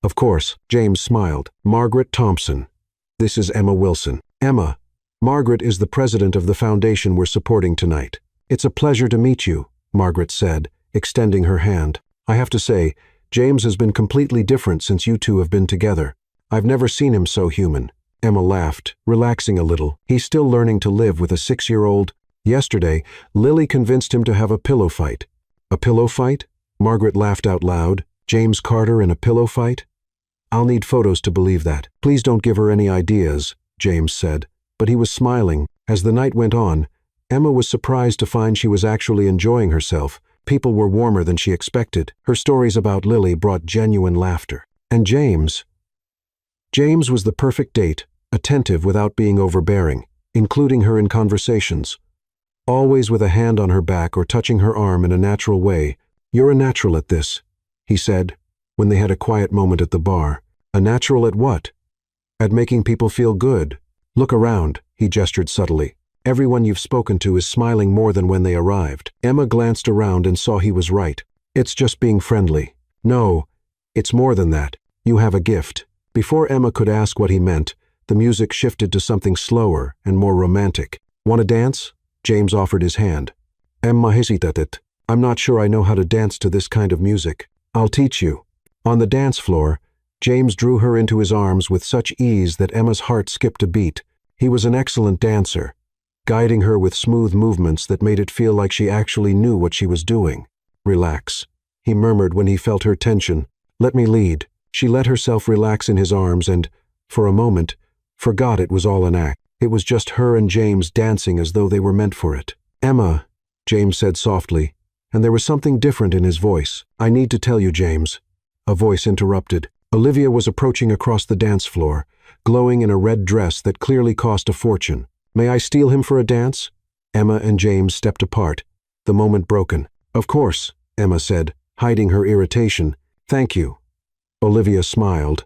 S1: "Of course," James smiled. "Margaret Thompson. This is Emma Wilson." "Emma, Margaret is the president of the foundation we're supporting tonight." "It's a pleasure to meet you," Margaret said, extending her hand. "I have to say, James has been completely different since you two have been together. I've never seen him so human." Emma laughed, relaxing a little. "He's still learning to live with a 6-year-old. Yesterday, Lily convinced him to have a pillow fight." "A pillow fight?" Margaret laughed out loud. "James Carter in a pillow fight? I'll need photos to believe that." "Please don't give her any ideas," James said. But he was smiling. As the night went on, Emma was surprised to find she was actually enjoying herself. People were warmer than she expected. Her stories about Lily brought genuine laughter. And James was the perfect date, attentive without being overbearing, including her in conversations. Always with a hand on her back or touching her arm in a natural way. "You're a natural at this," he said, when they had a quiet moment at the bar. "A natural at what?" "At making people feel good. Look around," he gestured subtly. "Everyone you've spoken to is smiling more than when they arrived." Emma glanced around and saw he was right. "It's just being friendly." "No, it's more than that. You have a gift." Before Emma could ask what he meant, the music shifted to something slower and more romantic. "Want to dance?" James offered his hand. Emma hesitated. "I'm not sure I know how to dance to this kind of music." "I'll teach you." On the dance floor, James drew her into his arms with such ease that Emma's heart skipped a beat. He was an excellent dancer, guiding her with smooth movements that made it feel like she actually knew what she was doing. "Relax," he murmured when he felt her tension. "Let me lead." She let herself relax in his arms and, for a moment, forgot it was all an act. It was just her and James dancing as though they were meant for it. "Emma," James said softly, and there was something different in his voice. "I need to tell you, James." A voice interrupted. Olivia was approaching across the dance floor, glowing in a red dress that clearly cost a fortune. "May I steal him for a dance?" Emma and James stepped apart, the moment broken. "Of course," Emma said, hiding her irritation. "Thank you." Olivia smiled,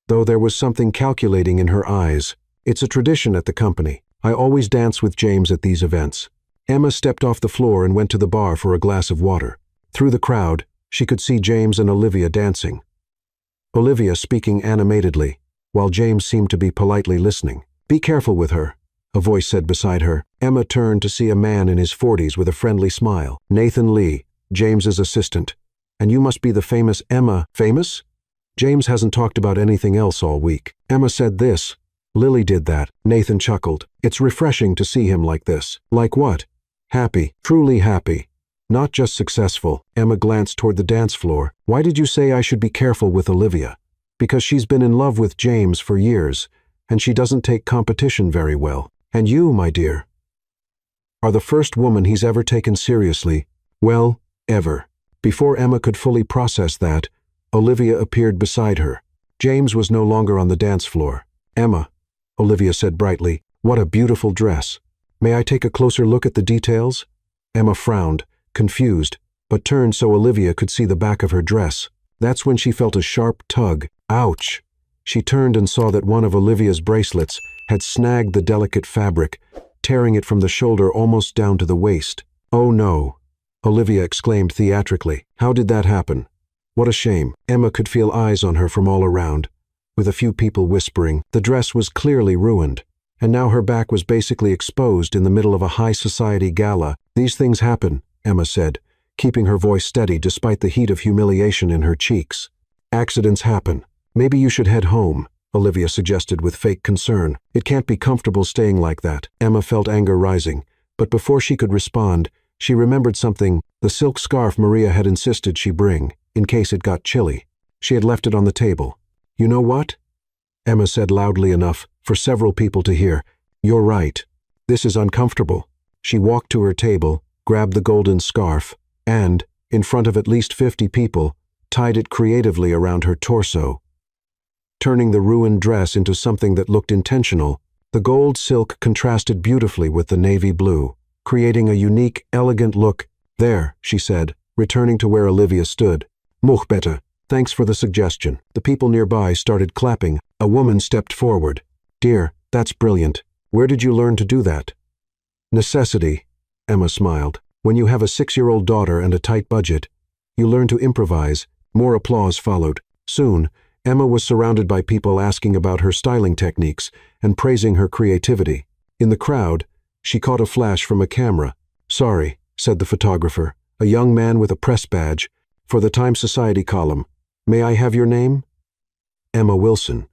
S1: though there was something calculating in her eyes. "It's a tradition at the company. I always dance with James at these events." Emma stepped off the floor and went to the bar for a glass of water. Through the crowd, she could see James and Olivia dancing. Olivia speaking animatedly, while James seemed to be politely listening. "Be careful with her," a voice said beside her. Emma turned to see a man in his 40s with a friendly smile. "Nathan Lee, James's assistant. And you must be the famous Emma." "Famous?" "James hasn't talked about anything else all week." Emma said this. "Lily did that." Nathan chuckled. "It's refreshing to see him like this." "Like what?" "Happy. Truly happy. Not just successful." Emma glanced toward the dance floor. "Why did you say I should be careful with Olivia?" "Because she's been in love with James for years, and she doesn't take competition very well. And you, my dear, are the first woman he's ever taken seriously. Well, ever. Before Emma could fully process that, Olivia appeared beside her. James was no longer on the dance floor. "Emma," Olivia said brightly, "what a beautiful dress. May I take a closer look at the details?" Emma frowned, confused, but turned so Olivia could see the back of her dress. That's when she felt a sharp tug. Ouch! She turned and saw that one of Olivia's bracelets had snagged the delicate fabric, tearing it from the shoulder almost down to the waist. "Oh no!" Olivia exclaimed theatrically. "How did that happen? What a shame." Emma could feel eyes on her from all around, with a few people whispering. The dress was clearly ruined, and now her back was basically exposed in the middle of a high society gala. "These things happen," Emma said, keeping her voice steady despite the heat of humiliation in her cheeks. "Accidents happen. Maybe you should head home," Olivia suggested with fake concern. "It can't be comfortable staying like that." Emma felt anger rising, but before she could respond, she remembered something: the silk scarf Maria had insisted she bring, in case it got chilly. She had left it on the table. "You know what?" Emma said loudly enough for several people to hear. "You're right. This is uncomfortable." She walked to her table, grabbed the golden scarf, and, in front of at least 50 people, tied it creatively around her torso, turning the ruined dress into something that looked intentional. The gold silk contrasted beautifully with the navy blue, creating a unique, elegant look. "There," she said, returning to where Olivia stood. "Much better. Thanks for the suggestion." The people nearby started clapping. A woman stepped forward. "Dear, that's brilliant. Where did you learn to do that?" "Necessity," Emma smiled. "When you have a 6-year-old daughter and a tight budget, you learn to improvise." More applause followed. Soon, Emma was surrounded by people asking about her styling techniques and praising her creativity. In the crowd, she caught a flash from a camera. "Sorry," said the photographer, a young man with a press badge, for the Time Society column. "May I have your name?" "Emma Wilson."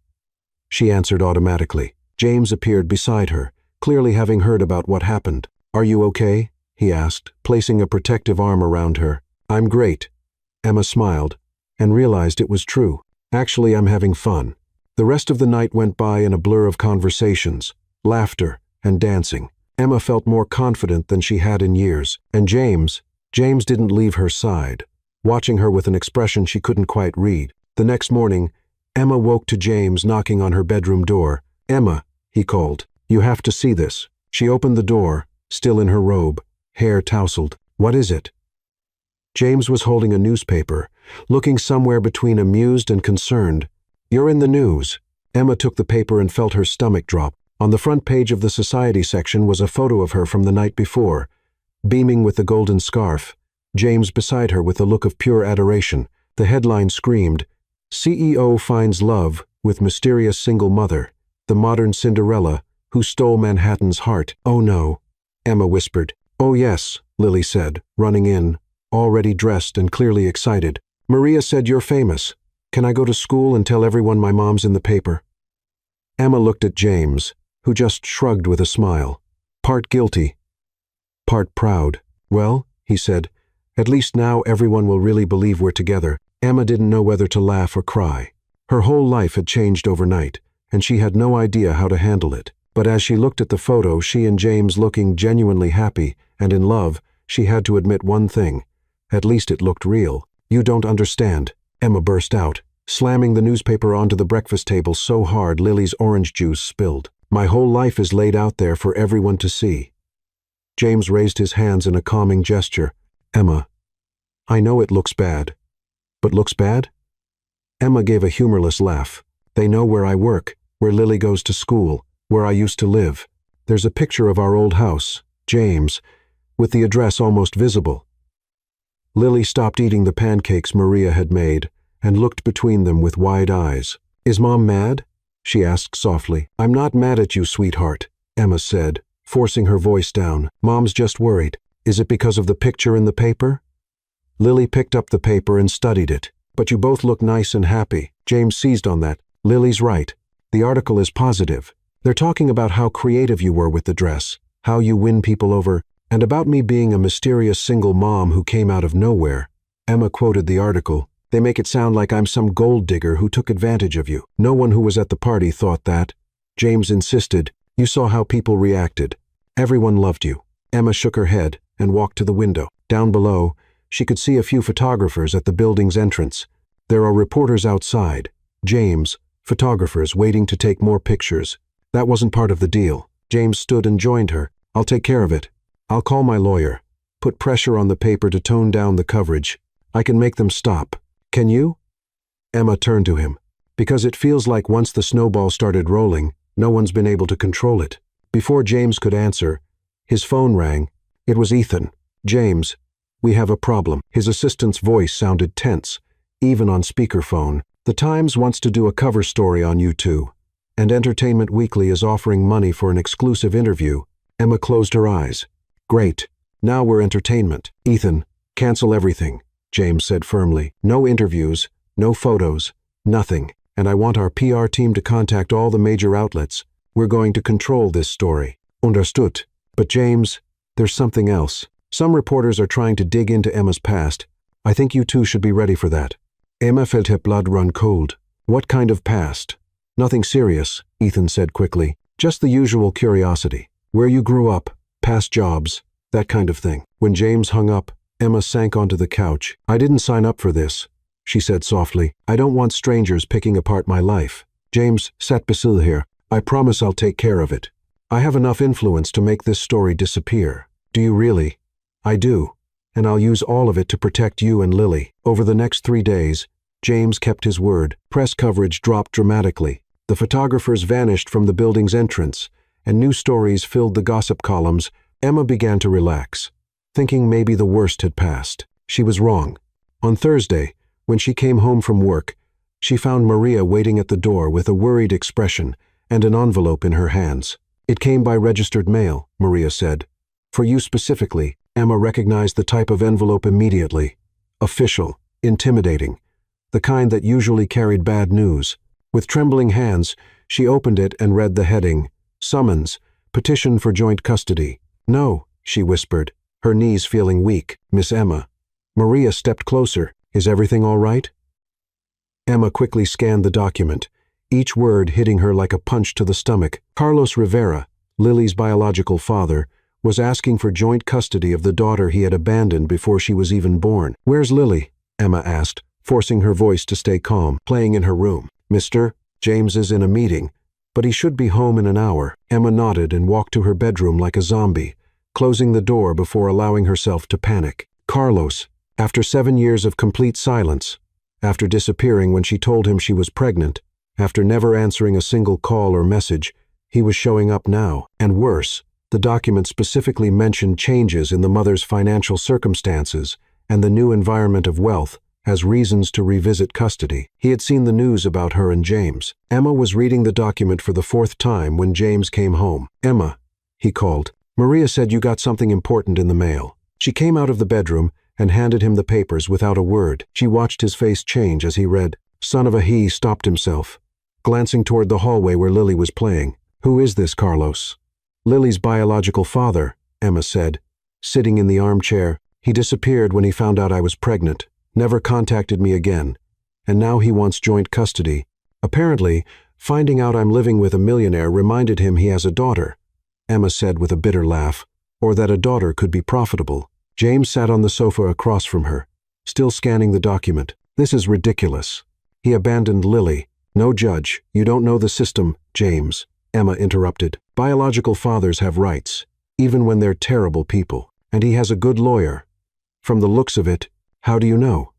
S1: She answered automatically. James appeared beside her, clearly having heard about what happened. "Are you okay?" he asked, placing a protective arm around her. "I'm great." Emma smiled, and realized it was true. "Actually, I'm having fun." The rest of the night went by in a blur of conversations, laughter, and dancing. Emma felt more confident than she had in years, and James didn't leave her side, watching her with an expression she couldn't quite read. The next morning, Emma woke to James knocking on her bedroom door. "Emma," he called, "you have to see this." She opened the door, still in her robe, hair tousled. "What is it?" James was holding a newspaper, looking somewhere between amused and concerned. "You're in the news." Emma took the paper and felt her stomach drop. On the front page of the society section was a photo of her from the night before, beaming with the golden scarf, James beside her with a look of pure adoration. The headline screamed, "CEO finds love with mysterious single mother, the modern Cinderella who stole Manhattan's heart." "Oh no," Emma whispered. "Oh yes," Lily said, running in, already dressed and clearly excited. "Maria said you're famous. Can I go to school and tell everyone my mom's in the paper?" Emma looked at James, who just shrugged with a smile, part guilty, part proud. "Well," he said, "at least now everyone will really believe we're together." Emma didn't know whether to laugh or cry. Her whole life had changed overnight, and she had no idea how to handle it. But as she looked at the photo, she and James looking genuinely happy and in love, she had to admit one thing. At least it looked real. "You don't understand," Emma burst out, slamming the newspaper onto the breakfast table so hard Lily's orange juice spilled. "My whole life is laid out there for everyone to see." James raised his hands in a calming gesture. "Emma, I know it looks bad. But looks bad?" Emma gave a humorless laugh. "They know where I work, where Lily goes to school, where I used to live. There's a picture of our old house, James, with the address almost visible." Lily stopped eating the pancakes Maria had made and looked between them with wide eyes. "Is Mom mad?" she asked softly. "I'm not mad at you, sweetheart," Emma said, forcing her voice down. "Mom's just worried. Is it because of the picture in the paper?" Lily picked up the paper and studied it. "But you both look nice and happy." James seized on that. "Lily's right. The article is positive. They're talking about how creative you were with the dress, how you win people over, and about me being a mysterious single mom who came out of nowhere." Emma quoted the article. "They make it sound like I'm some gold digger who took advantage of you." "No one who was at the party thought that," James insisted. "You saw how people reacted. Everyone loved you." Emma shook her head and walked to the window. Down below, she could see a few photographers at the building's entrance. There are reporters outside. James, photographers waiting to take more pictures. That wasn't part of the deal. James stood and joined her. I'll take care of it. I'll call my lawyer. Put pressure on the paper to tone down the coverage. I can make them stop. Can you? Emma turned to him. Because it feels like once the snowball started rolling, no one's been able to control it. Before James could answer, his phone rang. It was Ethan. James, we have a problem. His assistant's voice sounded tense, even on speakerphone. The Times wants to do a cover story on you two, and Entertainment Weekly is offering money for an exclusive interview. Emma closed her eyes. Great. Now we're entertainment. Ethan, cancel everything, James said firmly. No interviews, no photos, nothing. And I want our PR team to contact all the major outlets. We're going to control this story. Understood. But James, there's something else. Some reporters are trying to dig into Emma's past. I think you two should be ready for that. Emma felt her blood run cold. What kind of past? Nothing serious, Ethan said quickly. Just the usual curiosity. Where you grew up, past jobs, that kind of thing. When James hung up, Emma sank onto the couch. I didn't sign up for this, she said softly. I don't want strangers picking apart my life. James, sat Basil here. I promise I'll take care of it. I have enough influence to make this story disappear. Do you really? I do. And I'll use all of it to protect you and Lily. Over the next 3 days, James kept his word. Press coverage dropped dramatically. The photographers vanished from the building's entrance, and new stories filled the gossip columns. Emma began to relax, thinking maybe the worst had passed. She was wrong. On Thursday, when she came home from work, she found Maria waiting at the door with a worried expression and an envelope in her hands. It came by registered mail, Maria said. For you specifically. Emma recognized the type of envelope immediately. Official, intimidating, the kind that usually carried bad news. With trembling hands, she opened it and read the heading, Summons, Petition for Joint Custody. No, she whispered, her knees feeling weak. Miss Emma. Maria stepped closer. Is everything all right? Emma quickly scanned the document, each word hitting her like a punch to the stomach. Carlos Rivera, Lily's biological father, was asking for joint custody of the daughter he had abandoned before she was even born. Where's Lily? Emma asked, forcing her voice to stay calm. Playing in her room. Mister, James is in a meeting, but he should be home in an hour. Emma nodded and walked to her bedroom like a zombie, closing the door before allowing herself to panic. Carlos, after 7 years of complete silence, after disappearing when she told him she was pregnant, after never answering a single call or message, he was showing up now. And worse, the document specifically mentioned changes in the mother's financial circumstances and the new environment of wealth as reasons to revisit custody. He had seen the news about her and James. Emma was reading the document for the 4th time when James came home. Emma, he called. Maria said you got something important in the mail. She came out of the bedroom and handed him the papers without a word. She watched his face change as he read. Son of a he stopped himself, glancing toward the hallway where Lily was playing. Who is this Carlos? Lily's biological father, Emma said, sitting in the armchair. He disappeared when he found out I was pregnant, never contacted me again, and now he wants joint custody. Apparently, finding out I'm living with a millionaire reminded him he has a daughter, Emma said with a bitter laugh, or that a daughter could be profitable. James sat on the sofa across from her, still scanning the document. This is ridiculous. He abandoned Lily. No judge, you don't know the system, James, Emma interrupted. Biological fathers have rights, even when they're terrible people, and he has a good lawyer. From the looks of it, how do you know?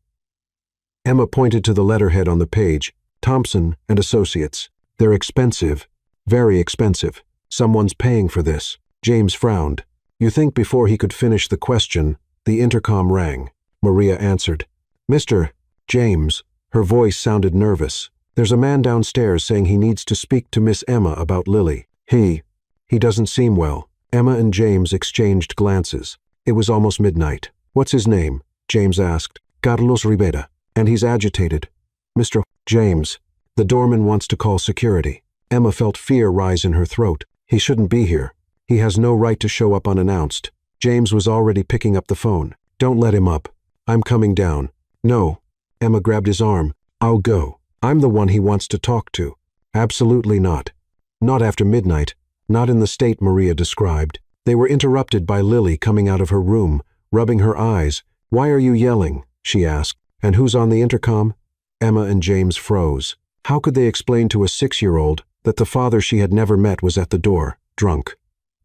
S1: Emma pointed to the letterhead on the page, Thompson and Associates. They're expensive, very expensive. Someone's paying for this. James frowned. You think before he could finish the question, the intercom rang. Maria answered. Mr. James. Her voice sounded nervous. There's a man downstairs saying he needs to speak to Miss Emma about Lily. He doesn't seem well. Emma and James exchanged glances. It was almost midnight. What's his name? James asked. Carlos Rivera. And he's agitated. Mr. James. The doorman wants to call security. Emma felt fear rise in her throat. He shouldn't be here. He has no right to show up unannounced. James was already picking up the phone. Don't let him up. I'm coming down. No. Emma grabbed his arm. I'll go. I'm the one he wants to talk to. Absolutely not. Not after midnight. Not in the state Maria described. They were interrupted by Lily coming out of her room, rubbing her eyes. "Why are you yelling?" she asked. "And who's on the intercom?" Emma and James froze. How could they explain to a 6-year-old that the father she had never met was at the door, drunk?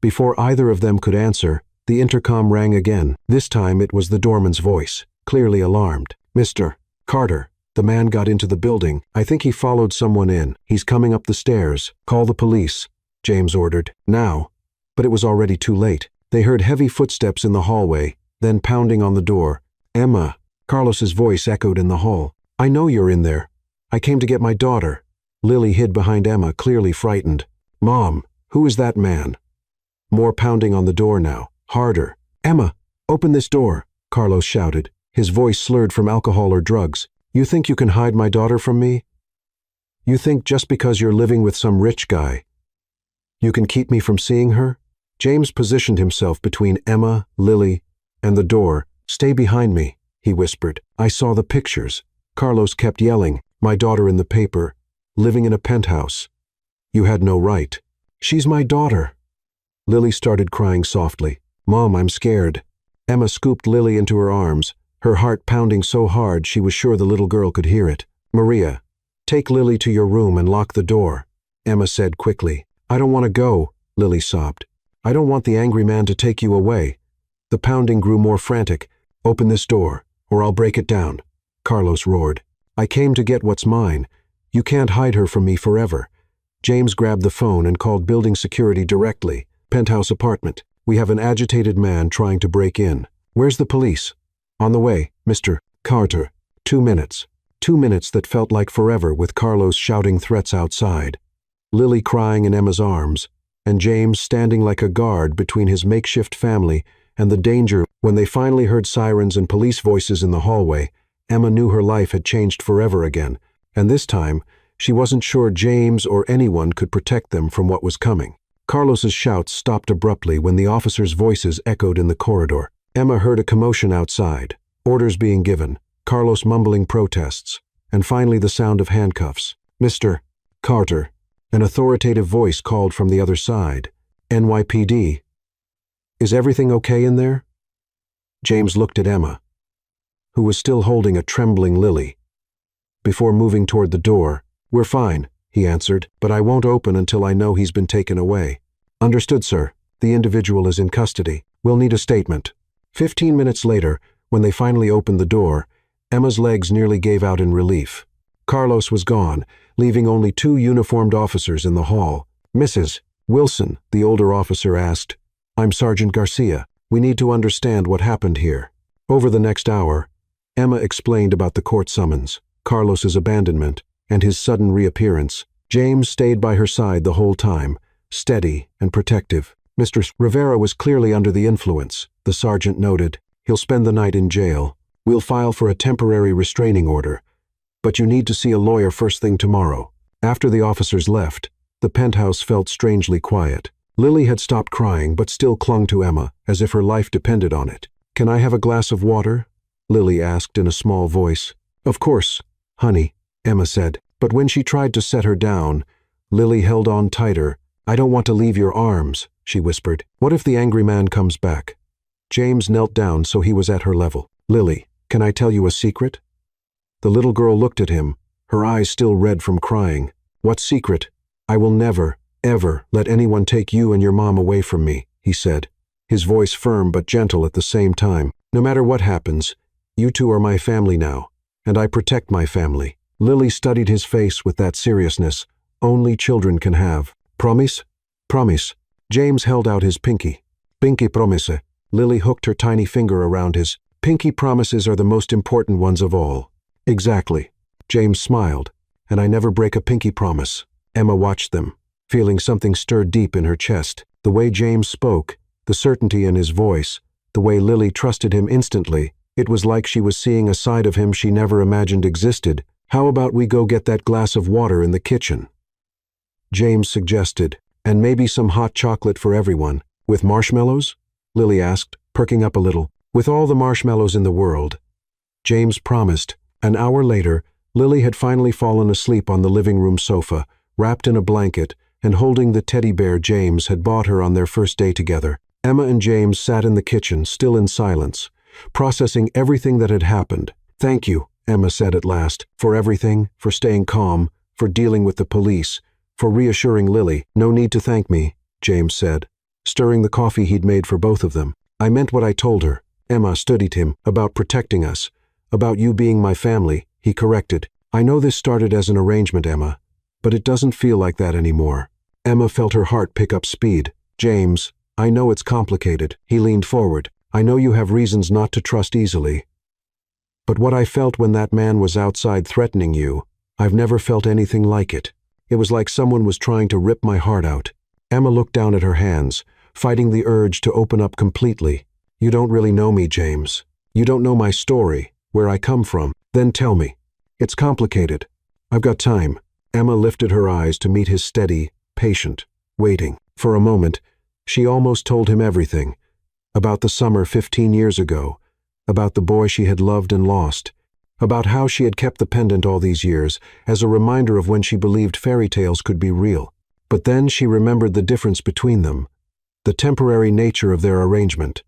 S1: Before either of them could answer, the intercom rang again. This time it was the doorman's voice, clearly alarmed. "Mr. Carter." The man got into the building. "I think he followed someone in. He's coming up the stairs. Call the police," James ordered. "Now." But it was already too late. They heard heavy footsteps in the hallway, then pounding on the door. "Emma." Carlos's voice echoed in the hall. "I know you're in there. I came to get my daughter." Lily hid behind Emma, clearly frightened. "Mom, who is that man?" More pounding on the door now. Harder. "Emma, open this door," Carlos shouted, his voice slurred from alcohol or drugs. "You think you can hide my daughter from me? You think just because you're living with some rich guy, you can keep me from seeing her?" James positioned himself between Emma, Lily, and the door. "Stay behind me," he whispered. "I saw the pictures." Carlos kept yelling, "My daughter in the paper, living in a penthouse. You had no right." "She's my daughter." Lily started crying softly. "Mom, I'm scared." Emma scooped Lily into her arms, her heart pounding so hard she was sure the little girl could hear it. "Maria, take Lily to your room and lock the door," Emma said quickly. "I don't want to go," Lily sobbed. "I don't want the angry man to take you away." The pounding grew more frantic. "Open this door, or I'll break it down," Carlos roared. "I came to get what's mine. You can't hide her from me forever." James grabbed the phone and called building security directly. "Penthouse apartment. We have an agitated man trying to break in." "Where's the police?" "On the way, Mr. Carter." 2 minutes. 2 minutes that felt like forever, with Carlos shouting threats outside, Lily crying in Emma's arms, and James standing like a guard between his makeshift family and the danger. When they finally heard sirens and police voices in the hallway, Emma knew her life had changed forever again, and this time, she wasn't sure James or anyone could protect them from what was coming. Carlos's shouts stopped abruptly when the officers' voices echoed in the corridor. Emma heard a commotion outside, orders being given, Carlos mumbling protests, and finally the sound of handcuffs. "Mr. Carter," an authoritative voice called from the other side. "NYPD. Is everything okay in there?" James looked at Emma, who was still holding a trembling Lily. Before moving toward the door, "We're fine," he answered, "but I won't open until I know he's been taken away." "Understood, sir. The individual is in custody. We'll need a statement." 15 minutes later, when they finally opened the door, Emma's legs nearly gave out in relief. Carlos was gone, leaving only 2 uniformed officers in the hall. "Mrs. Wilson," the older officer asked. "I'm Sergeant Garcia. We need to understand what happened here." Over the next hour, Emma explained about the court summons, Carlos's abandonment, and his sudden reappearance. James stayed by her side the whole time, steady and protective. "Mr. Rivera was clearly under the influence," the sergeant noted. "He'll spend the night in jail. We'll file for a temporary restraining order, but you need to see a lawyer first thing tomorrow." After the officers left, the penthouse felt strangely quiet. Lily had stopped crying but still clung to Emma, as if her life depended on it. "Can I have a glass of water?" Lily asked in a small voice. "Of course, honey," Emma said. But when she tried to set her down, Lily held on tighter. "I don't want to leave your arms," she whispered. "What if the angry man comes back?" James knelt down so he was at her level. "Lily, can I tell you a secret?" The little girl looked at him, her eyes still red from crying. "What secret?" "I will never, ever let anyone take you and your mom away from me," he said, his voice firm but gentle at the same time. "No matter what happens, you two are my family now, and I protect my family." Lily studied his face with that seriousness only children can have. "Promise?" "Promise." James held out his pinky. "Pinky promise." Lily hooked her tiny finger around his. "Pinky promises are the most important ones of all." "Exactly." James smiled. "And I never break a pinky promise." Emma watched them, feeling something stir deep in her chest. The way James spoke, the certainty in his voice, the way Lily trusted him instantly, it was like she was seeing a side of him she never imagined existed. "How about we go get that glass of water in the kitchen?" James suggested, "and maybe some hot chocolate for everyone." "With marshmallows?" Lily asked, perking up a little. "With all the marshmallows in the world." James promised. An hour later, Lily had finally fallen asleep on the living room sofa, wrapped in a blanket and holding the teddy bear James had bought her on their first day together. Emma and James sat in the kitchen, still in silence, processing everything that had happened. "Thank you," Emma said at last, "for everything, for staying calm, for dealing with the police, for reassuring Lily." "No need to thank me," James said, stirring the coffee he'd made for both of them. "I meant what I told her." Emma studied him, "About protecting us, about you being my family," he corrected. "I know this started as an arrangement, Emma, but it doesn't feel like that anymore." Emma felt her heart pick up speed. "James, I know it's complicated." He leaned forward. "I know you have reasons not to trust easily. But what I felt when that man was outside threatening you, I've never felt anything like it. It was like someone was trying to rip my heart out." Emma looked down at her hands, fighting the urge to open up completely. "You don't really know me, James. You don't know my story, where I come from. Then tell me. It's complicated. I've got time." Emma lifted her eyes to meet his steady, patient, waiting. For a moment, she almost told him everything. About the summer 15 years ago, about the boy she had loved and lost, about how she had kept the pendant all these years as a reminder of when she believed fairy tales could be real. But then she remembered the difference between them, the temporary nature of their arrangement,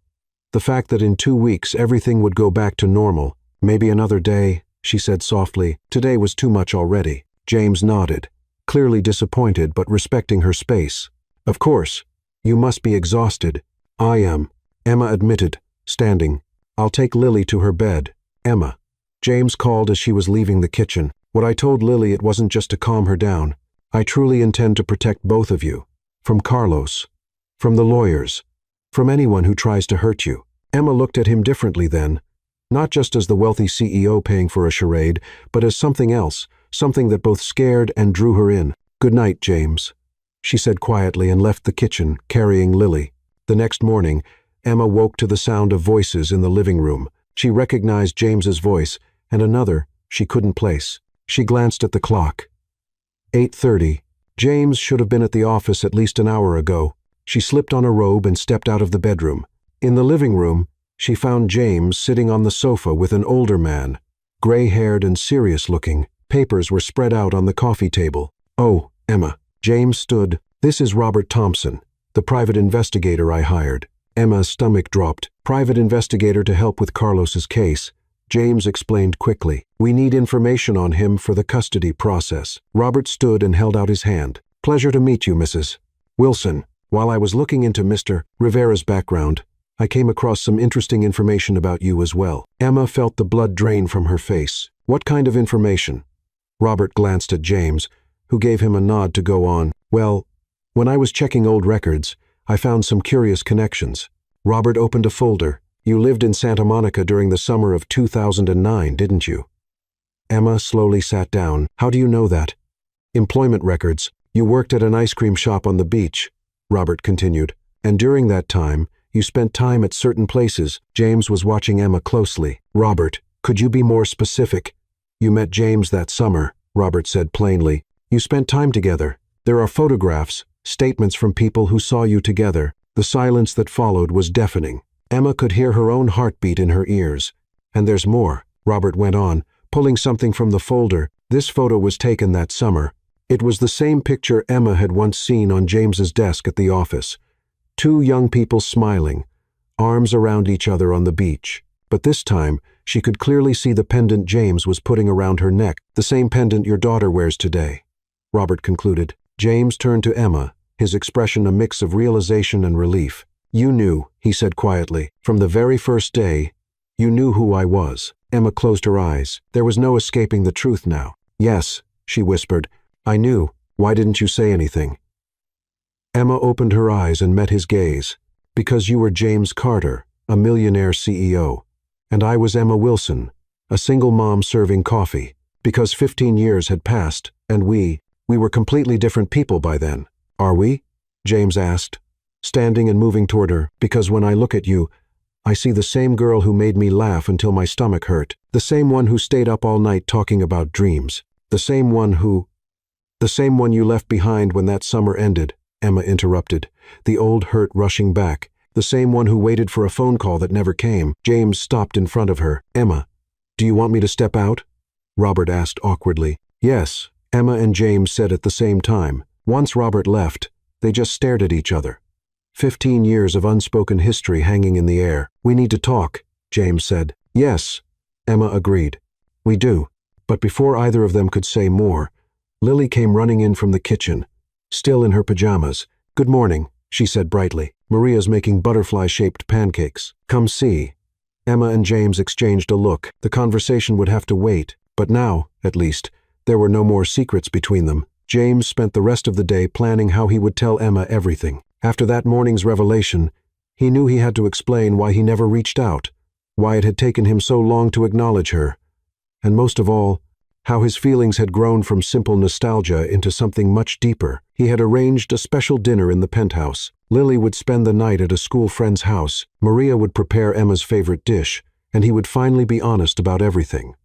S1: the fact that in 2 weeks everything would go back to normal. "Maybe another day," she said softly. "Today was too much already." James nodded, clearly disappointed but respecting her space. "Of course, you must be exhausted." "I am," Emma admitted, standing. "I'll take Lily to her bed." "Emma," James called as she was leaving the kitchen. "What I told Lily, it wasn't just to calm her down. I truly intend to protect both of you. From Carlos, from the lawyers, from anyone who tries to hurt you." Emma looked at him differently then, not just as the wealthy CEO paying for a charade, but as something else, something that both scared and drew her in. "Good night, James," she said quietly and left the kitchen, carrying Lily. The next morning, Emma woke to the sound of voices in the living room. She recognized James's voice, and another she couldn't place. She glanced at the clock. 8:30. James should have been at the office at least an hour ago. She slipped on a robe and stepped out of the bedroom. In the living room, she found James sitting on the sofa with an older man, gray-haired and serious-looking. Papers were spread out on the coffee table. "Oh, Emma." James stood. "This is Robert Thompson, the private investigator I hired." Emma's stomach dropped. "Private investigator to help with Carlos's case," James explained quickly. "We need information on him for the custody process." Robert stood and held out his hand. "Pleasure to meet you, Mrs. Wilson. While I was looking into Mr. Rivera's background, I came across some interesting information about you as well." Emma felt the blood drain from her face. "What kind of information?" Robert glanced at James, who gave him a nod to go on. "Well, when I was checking old records, I found some curious connections." Robert opened a folder. "You lived in Santa Monica during the summer of 2009, didn't you?" Emma slowly sat down. "How do you know that?" "Employment records. You worked at an ice cream shop on the beach," Robert continued. "And during that time, you spent time at certain places." James was watching Emma closely. "Robert, could you be more specific?" "You met James that summer," Robert said plainly. "You spent time together. There are photographs, statements from people who saw you together." The silence that followed was deafening. Emma could hear her own heartbeat in her ears. "And there's more," Robert went on, pulling something from the folder. "This photo was taken that summer. It was the same picture Emma had once seen on James's desk at the office. 2 young people smiling, arms around each other on the beach. But this time, she could clearly see the pendant James was putting around her neck, the same pendant your daughter wears today," Robert concluded. James turned to Emma, his expression a mix of realization and relief. "You knew," he said quietly, "from the very first day, you knew who I was." Emma closed her eyes. There was no escaping the truth now. "Yes," she whispered. "I knew. Why didn't you say anything?" Emma opened her eyes and met his gaze. "Because you were James Carter, a millionaire CEO, and I was Emma Wilson, a single mom serving coffee. Because 15 years had passed, and we were completely different people by then." "Are we?" James asked, standing and moving toward her. "Because when I look at you, I see the same girl who made me laugh until my stomach hurt, the same one who stayed up all night talking about dreams, the same one you left behind when that summer ended," Emma interrupted, the old hurt rushing back. "The same one who waited for a phone call that never came." James stopped in front of her. "Emma, do you want me to step out?" Robert asked awkwardly. "Yes," Emma and James said at the same time. Once Robert left, they just stared at each other. 15 years of unspoken history hanging in the air. "We need to talk," James said. "Yes," Emma agreed. "We do." But before either of them could say more, Lily came running in from the kitchen, still in her pajamas. "Good morning," she said brightly. "Maria's making butterfly-shaped pancakes. Come see." Emma and James exchanged a look. The conversation would have to wait, but now, at least, there were no more secrets between them. James spent the rest of the day planning how he would tell Emma everything. After that morning's revelation, he knew he had to explain why he never reached out, why it had taken him so long to acknowledge her, and most of all, how his feelings had grown from simple nostalgia into something much deeper. He had arranged a special dinner in the penthouse. Lily would spend the night at a school friend's house. Maria would prepare Emma's favorite dish, and he would finally be honest about everything.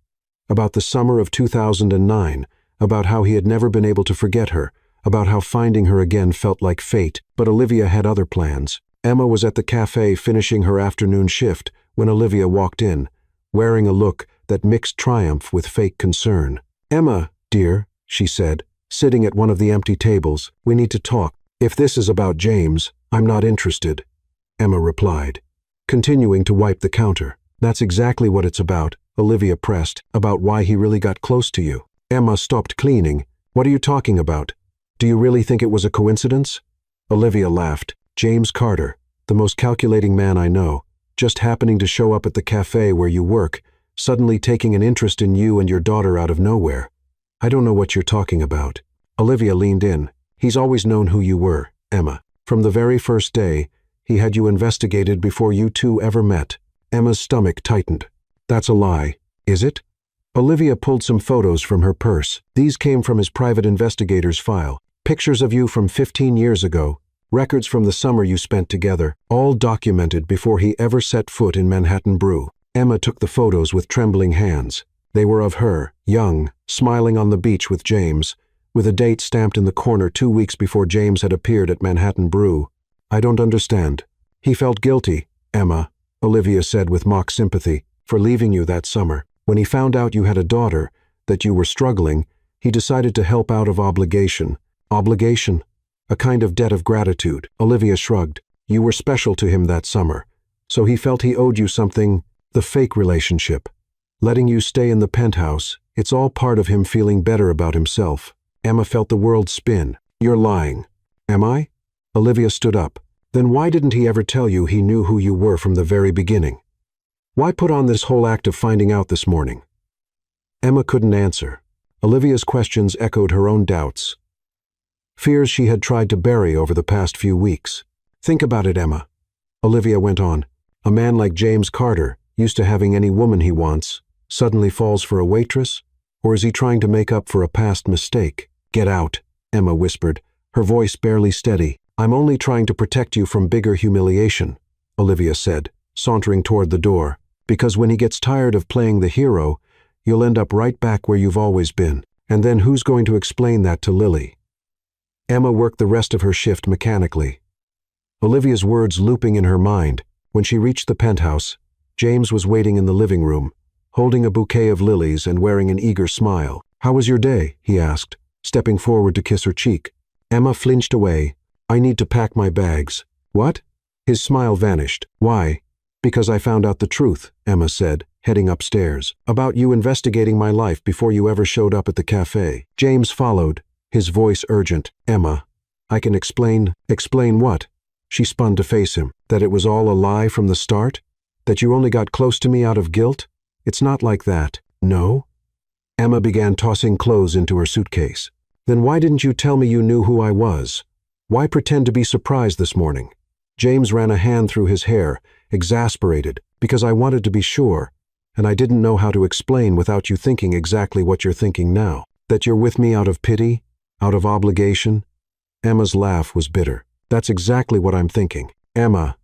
S1: About the summer of 2009, about how he had never been able to forget her, about how finding her again felt like fate. But Olivia had other plans. Emma was at the cafe finishing her afternoon shift when Olivia walked in, wearing a look that mixed triumph with fake concern. "Emma, dear," she said, sitting at one of the empty tables, "we need to talk." "If this is about James, I'm not interested," Emma replied, continuing to wipe the counter. "That's exactly what it's about," Olivia pressed, "about why he really got close to you." Emma stopped cleaning. "What are you talking about? Do you really think it was a coincidence?" Olivia laughed. "James Carter, the most calculating man I know, just happening to show up at the cafe where you work, suddenly taking an interest in you and your daughter out of nowhere. I don't know what you're talking about." Olivia leaned in. "He's always known who you were, Emma. From the very first day, he had you investigated before you two ever met." Emma's stomach tightened. "That's a lie, is it?" Olivia pulled some photos from her purse. These came from his private investigator's file. Pictures of you from 15 years ago, records from the summer you spent together, all documented before he ever set foot in Manhattan Brew. Emma took the photos with trembling hands. They were of her, young, smiling on the beach with James, with a date stamped in the corner 2 weeks before James had appeared at Manhattan Brew. "I don't understand." "He felt guilty, Emma," Olivia said with mock sympathy, "for leaving you that summer. When he found out you had a daughter, that you were struggling, he decided to help out of obligation." "Obligation?" "A kind of debt of gratitude." Olivia shrugged. "You were special to him that summer, so he felt he owed you something." "The fake relationship. Letting you stay in the penthouse, it's all part of him feeling better about himself." Emma felt the world spin. "You're lying." "Am I?" Olivia stood up. "Then why didn't he ever tell you he knew who you were from the very beginning? Why put on this whole act of finding out this morning?" Emma couldn't answer. Olivia's questions echoed her own doubts, fears she had tried to bury over the past few weeks. "Think about it, Emma," Olivia went on. "A man like James Carter, used to having any woman he wants, suddenly falls for a waitress? Or is he trying to make up for a past mistake?" "Get out," Emma whispered, her voice barely steady. "I'm only trying to protect you from bigger humiliation," Olivia said, sauntering toward the door. "Because when he gets tired of playing the hero, you'll end up right back where you've always been. And then who's going to explain that to Lily?" Emma worked the rest of her shift mechanically, Olivia's words looping in her mind. When she reached the penthouse, James was waiting in the living room, holding a bouquet of lilies and wearing an eager smile. "How was your day?" he asked, stepping forward to kiss her cheek. Emma flinched away. "I need to pack my bags." "What?" His smile vanished. "Why?" "Because I found out the truth," Emma said, heading upstairs. "About you investigating my life before you ever showed up at the cafe." James followed, his voice urgent. "Emma, I can explain." "Explain what?" She spun to face him. "That it was all a lie from the start? That you only got close to me out of guilt? It's not like that." "No?" Emma began tossing clothes into her suitcase. "Then why didn't you tell me you knew who I was? Why pretend to be surprised this morning?" James ran a hand through his hair, exasperated. "Because I wanted to be sure, and I didn't know how to explain without you thinking exactly what you're thinking now. That you're with me out of pity? Out of obligation?" Emma's laugh was bitter. "That's exactly what I'm thinking." "Emma,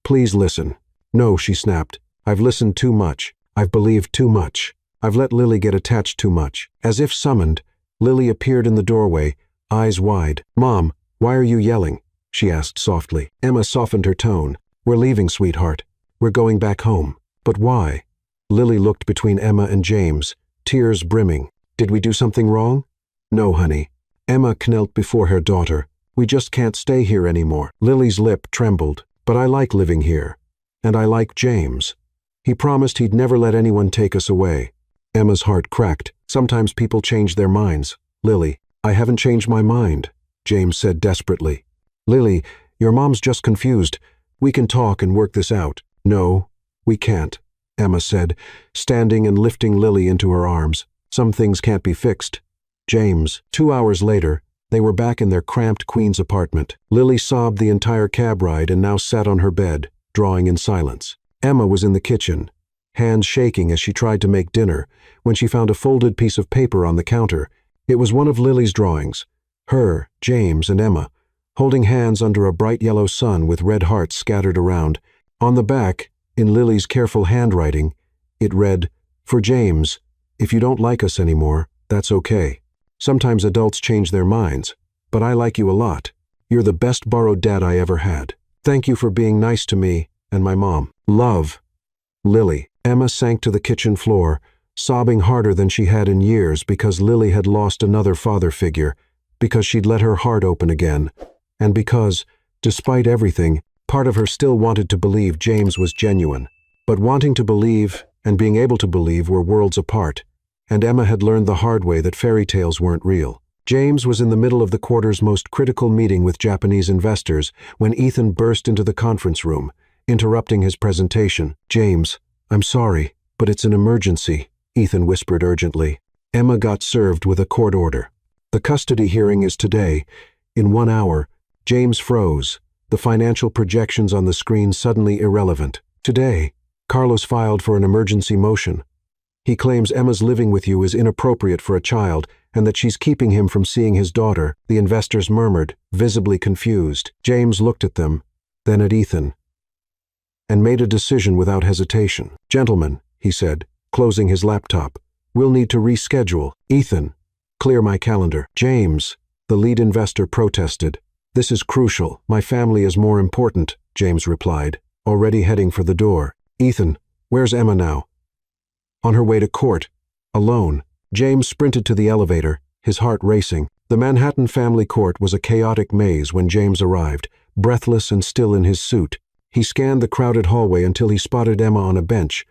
S1: please listen." "No," she snapped. "I've listened too much. I've believed too much. I've let Lily get attached too much." As if summoned, Lily appeared in the doorway, eyes wide. "Mom, why are you yelling?" she asked softly. Emma softened her tone. "We're leaving, sweetheart. We're going back home." "But why?" Lily looked between Emma and James, tears brimming. "Did we do something wrong?" "No, honey." Emma knelt before her daughter. We just can't stay here anymore." Lily's lip trembled. "But I like living here. And I like James. He promised he'd never let anyone take us away." Emma's heart cracked. "Sometimes people change their minds. Lily, I haven't changed my mind," James said desperately. "Lily, your mom's just confused. We can talk and work this out." "No, we can't," Emma said, standing and lifting Lily into her arms. "Some things can't be fixed." James. 2 hours later, they were back in their cramped Queens apartment. Lily sobbed the entire cab ride and now sat on her bed, drawing in silence. Emma was in the kitchen, hands shaking as she tried to make dinner, when she found a folded piece of paper on the counter. It was one of Lily's drawings. Her, James, and Emma, holding hands under a bright yellow sun with red hearts scattered around. On the back, in Lily's careful handwriting, it read, "For James, if you don't like us anymore, that's okay. Sometimes adults change their minds, but I like you a lot. You're the best borrowed dad I ever had. Thank you for being nice to me and my mom. Love, Lily." Emma sank to the kitchen floor, sobbing harder than she had in years because Lily had lost another father figure, because she'd let her heart open again, and because, despite everything, part of her still wanted to believe James was genuine. But wanting to believe and being able to believe were worlds apart, and Emma had learned the hard way that fairy tales weren't real. James was in the middle of the quarter's most critical meeting with Japanese investors when Ethan burst into the conference room, interrupting his presentation. "James, I'm sorry, but it's an emergency," Ethan whispered urgently. Emma got served with a court order. "The custody hearing is today. In 1 hour." James froze, the financial projections on the screen suddenly irrelevant. "Today, Carlos filed for an emergency motion. He claims Emma's living with you is inappropriate for a child and that she's keeping him from seeing his daughter," the investors murmured, visibly confused. James looked at them, then at Ethan, and made a decision without hesitation. "Gentlemen," he said, closing his laptop, "we'll need to reschedule. Ethan, clear my calendar." "James," the lead investor protested. "This is crucial. My family is more important," James replied, already heading for the door. "Ethan, where's Emma now?" "On her way to court. Alone." James sprinted to the elevator, his heart racing. The Manhattan family court was a chaotic maze when James arrived, breathless and still in his suit. He scanned the crowded hallway until he spotted Emma on a bench,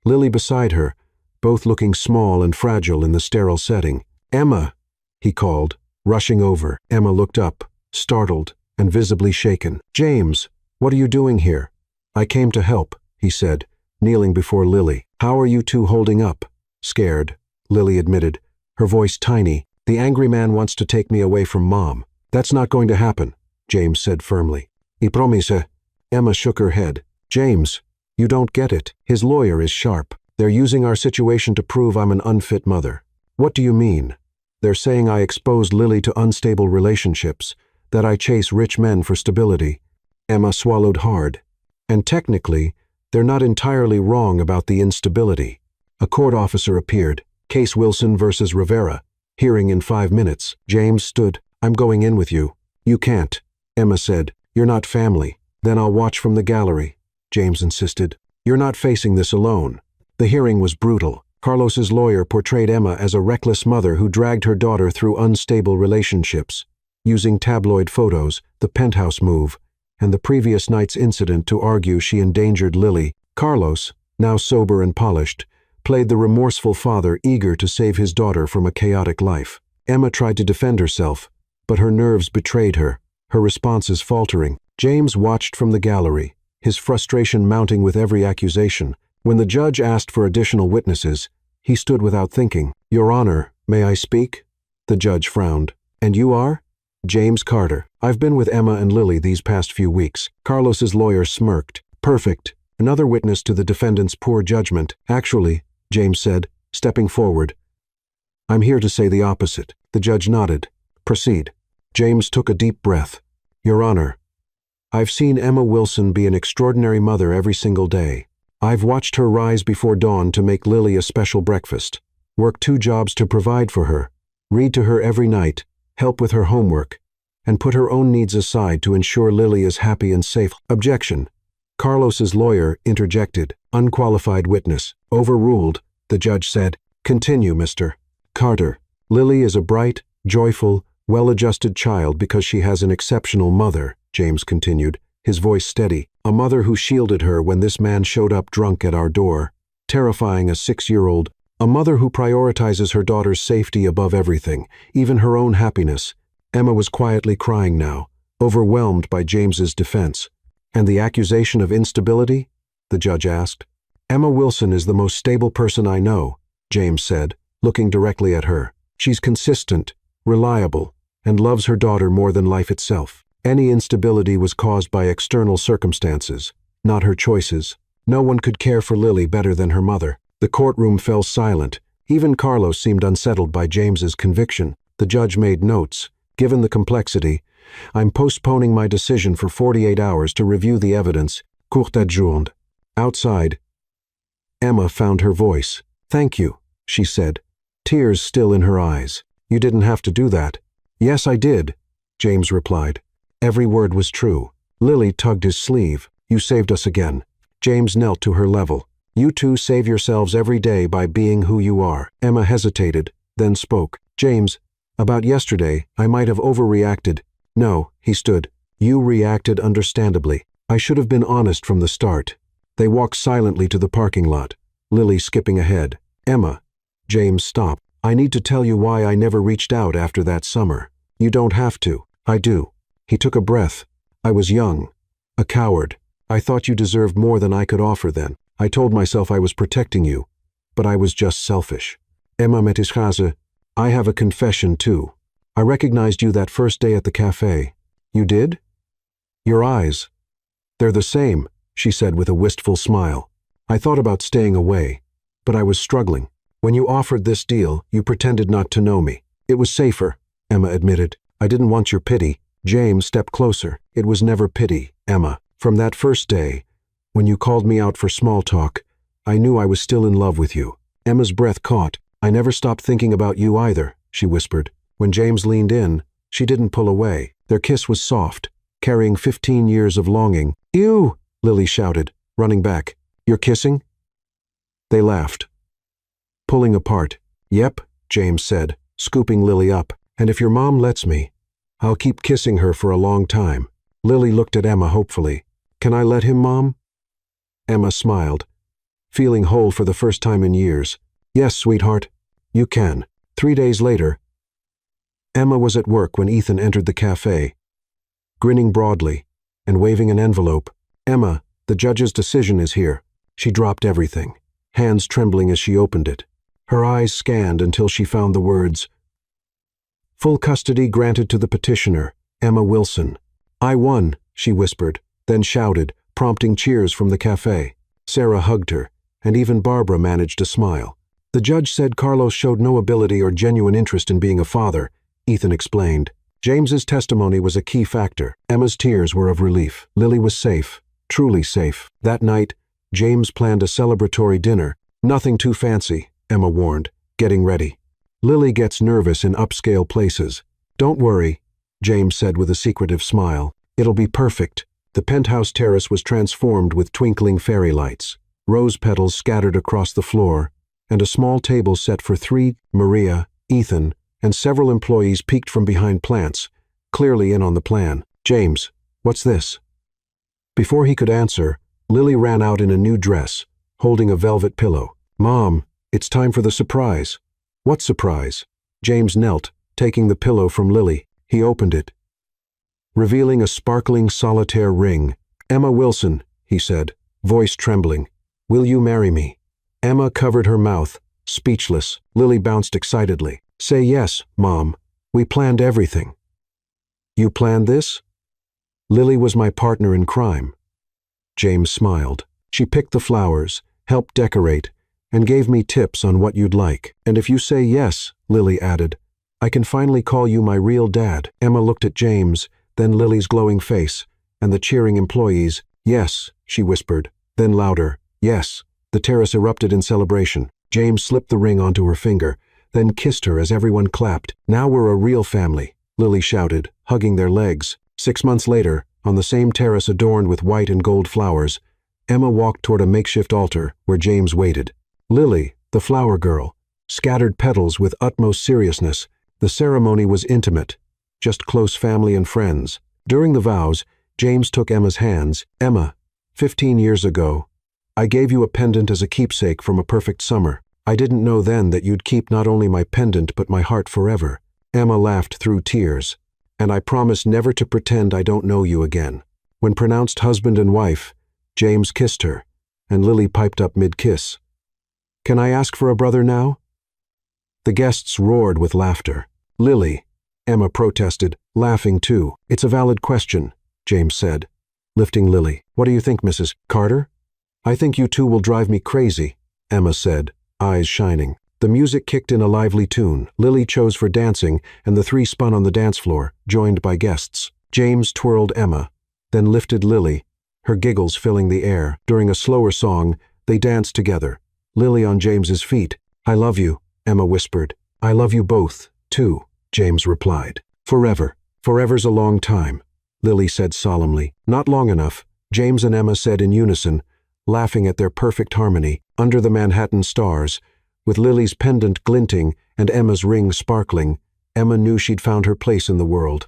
S1: Lily beside her, both looking small and fragile in the sterile setting. "Emma," he called, rushing over. Emma looked up, startled and visibly shaken. "James, what are you doing here?" "I came to help," he said, kneeling before Lily. "How are you two holding up?" "Scared," Lily admitted, her voice tiny. "The angry man wants to take me away from Mom." "That's not going to happen," James said firmly. "I promise." Emma shook her head. "James, you don't get it. His lawyer is sharp. They're using our situation to prove I'm an unfit mother." "What do you mean?" "They're saying I exposed Lily to unstable relationships, that I chase rich men for stability." Emma swallowed hard. "And technically, they're not entirely wrong about the instability." A court officer appeared. "Case Wilson versus Rivera. Hearing in 5 minutes." James stood. "I'm going in with you." "You can't," Emma said. "You're not family." "Then I'll watch from the gallery," James insisted. "You're not facing this alone." The hearing was brutal. Carlos's lawyer portrayed Emma as a reckless mother who dragged her daughter through unstable relationships, using tabloid photos, the penthouse move, and the previous night's incident to argue she endangered Lily. Carlos, now sober and polished, played the remorseful father eager to save his daughter from a chaotic life. Emma tried to defend herself, but her nerves betrayed her, her responses faltering. James watched from the gallery, his frustration mounting with every accusation. When the judge asked for additional witnesses, he stood without thinking. "Your Honor, may I speak?" The judge frowned. "And you are?" "James Carter. I've been with Emma and Lily these past few weeks." Carlos's lawyer smirked. "Perfect. Another witness to the defendant's poor judgment." "Actually," James said, stepping forward, "I'm here to say the opposite." The judge nodded. "Proceed." James took a deep breath. "Your Honor, I've seen Emma Wilson be an extraordinary mother every single day. I've watched her rise before dawn to make Lily a special breakfast, work 2 jobs to provide for her, read to her every night, help with her homework, and put her own needs aside to ensure Lily is happy and safe." Objection. Carlos's lawyer interjected. "Unqualified witness." "Overruled," the judge said. "Continue, Mr. Carter. Lily is a bright, joyful, well-adjusted child because she has an exceptional mother, James continued, his voice steady. A mother who shielded her when this man showed up drunk at our door, terrifying a 6-year-old. A mother who prioritizes her daughter's safety above everything, even her own happiness. Emma was quietly crying now, overwhelmed by James's defense. And the accusation of instability? The judge asked. Emma Wilson is the most stable person I know, James said, looking directly at her. She's consistent, reliable, and loves her daughter more than life itself. Any instability was caused by external circumstances, not her choices. No one could care for Lily better than her mother. The courtroom fell silent. Even Carlos seemed unsettled by James's conviction. The judge made notes. Given the complexity, I'm postponing my decision for 48 hours to review the evidence. Court adjourned. Outside, Emma found her voice. Thank you, she said, tears still in her eyes. You didn't have to do that. Yes, I did, James replied. Every word was true. Lily tugged his sleeve. You saved us again. James knelt to her level. You two save yourselves every day by being who you are. Emma hesitated, then spoke. James, about yesterday, I might have overreacted. No, he stood. You reacted understandably. I should have been honest from the start. They walked silently to the parking lot, Lily skipping ahead. Emma. James stopped. I need to tell you why I never reached out after that summer. You don't have to. I do. He took a breath. I was young. A coward. I thought you deserved more than I could offer then. I told myself I was protecting you, but I was just selfish. Emma Metischaze, I have a confession too. I recognized you that first day at the cafe. You did? Your eyes. They're the same, she said with a wistful smile. I thought about staying away, but I was struggling. When you offered this deal, you pretended not to know me. It was safer, Emma admitted. I didn't want your pity. James stepped closer. It was never pity, Emma. From that first day, when you called me out for small talk, I knew I was still in love with you. Emma's breath caught. I never stopped thinking about you either, she whispered. When James leaned in, she didn't pull away. Their kiss was soft, carrying 15 years of longing. Ew, Lily shouted, running back. You're kissing? They laughed, pulling apart. Yep, James said, scooping Lily up. And if your mom lets me, I'll keep kissing her for a long time. Lily looked at Emma hopefully. Can I let him, Mom? Emma smiled, feeling whole for the first time in years. Yes, sweetheart, you can. 3 days later, Emma was at work when Ethan entered the cafe, grinning broadly and waving an envelope. Emma, the judge's decision is here. She dropped everything, hands trembling as she opened it. Her eyes scanned until she found the words, full custody granted to the petitioner, Emma Wilson. I won, she whispered, then shouted, prompting cheers from the cafe. Sarah hugged her, and even Barbara managed to smile. The judge said Carlos showed no ability or genuine interest in being a father, Ethan explained. James's testimony was a key factor. Emma's tears were of relief. Lily was safe, truly safe. That night, James planned a celebratory dinner. Nothing too fancy, Emma warned, getting ready. Lily gets nervous in upscale places. Don't worry, James said with a secretive smile. It'll be perfect. The penthouse terrace was transformed with twinkling fairy lights, rose petals scattered across the floor, and a small table set for 3. Maria, Ethan, and several employees peeked from behind plants, clearly in on the plan. James, what's this? Before he could answer, Lily ran out in a new dress, holding a velvet pillow. Mom, it's time for the surprise. What surprise? James knelt, taking the pillow from Lily. He opened it, revealing a sparkling solitaire ring. Emma Wilson, he said, voice trembling. Will you marry me? Emma covered her mouth, speechless. Lily bounced excitedly. Say yes, Mom. We planned everything. You planned this? Lily was my partner in crime. James smiled. She picked the flowers, helped decorate, and gave me tips on what you'd like. And if you say yes, Lily added, I can finally call you my real dad. Emma looked at James, then Lily's glowing face, and the cheering employees. Yes, she whispered, then louder. Yes. The terrace erupted in celebration. James slipped the ring onto her finger, then kissed her as everyone clapped. Now we're a real family, Lily shouted, hugging their legs. 6 months later, on the same terrace adorned with white and gold flowers, Emma walked toward a makeshift altar where James waited. Lily, the flower girl, scattered petals with utmost seriousness. The ceremony was intimate, just close family and friends. During the vows, James took Emma's hands. "Emma, 15 years ago, I gave you a pendant as a keepsake from a perfect summer. I didn't know then that you'd keep not only my pendant but my heart forever." Emma laughed through tears. "And I promise never to pretend I don't know you again." When pronounced husband and wife, James kissed her, and Lily piped up mid-kiss. "Can I ask for a brother now?" The guests roared with laughter. "Lily," Emma protested, laughing too. "It's a valid question," James said, lifting Lily. "What do you think, Mrs. Carter?" "I think you two will drive me crazy," Emma said, eyes shining. The music kicked in a lively tune. Lily chose for dancing, and the three spun on the dance floor, joined by guests. James twirled Emma, then lifted Lily, her giggles filling the air. During a slower song, they danced together, Lily on James's feet. "I love you," Emma whispered. "I love you both, too," James replied. "Forever. Forever's a long time," Lily said solemnly. "Not long enough," James and Emma said in unison, laughing at their perfect harmony. Under the Manhattan stars, with Lily's pendant glinting and Emma's ring sparkling, Emma knew she'd found her place in the world.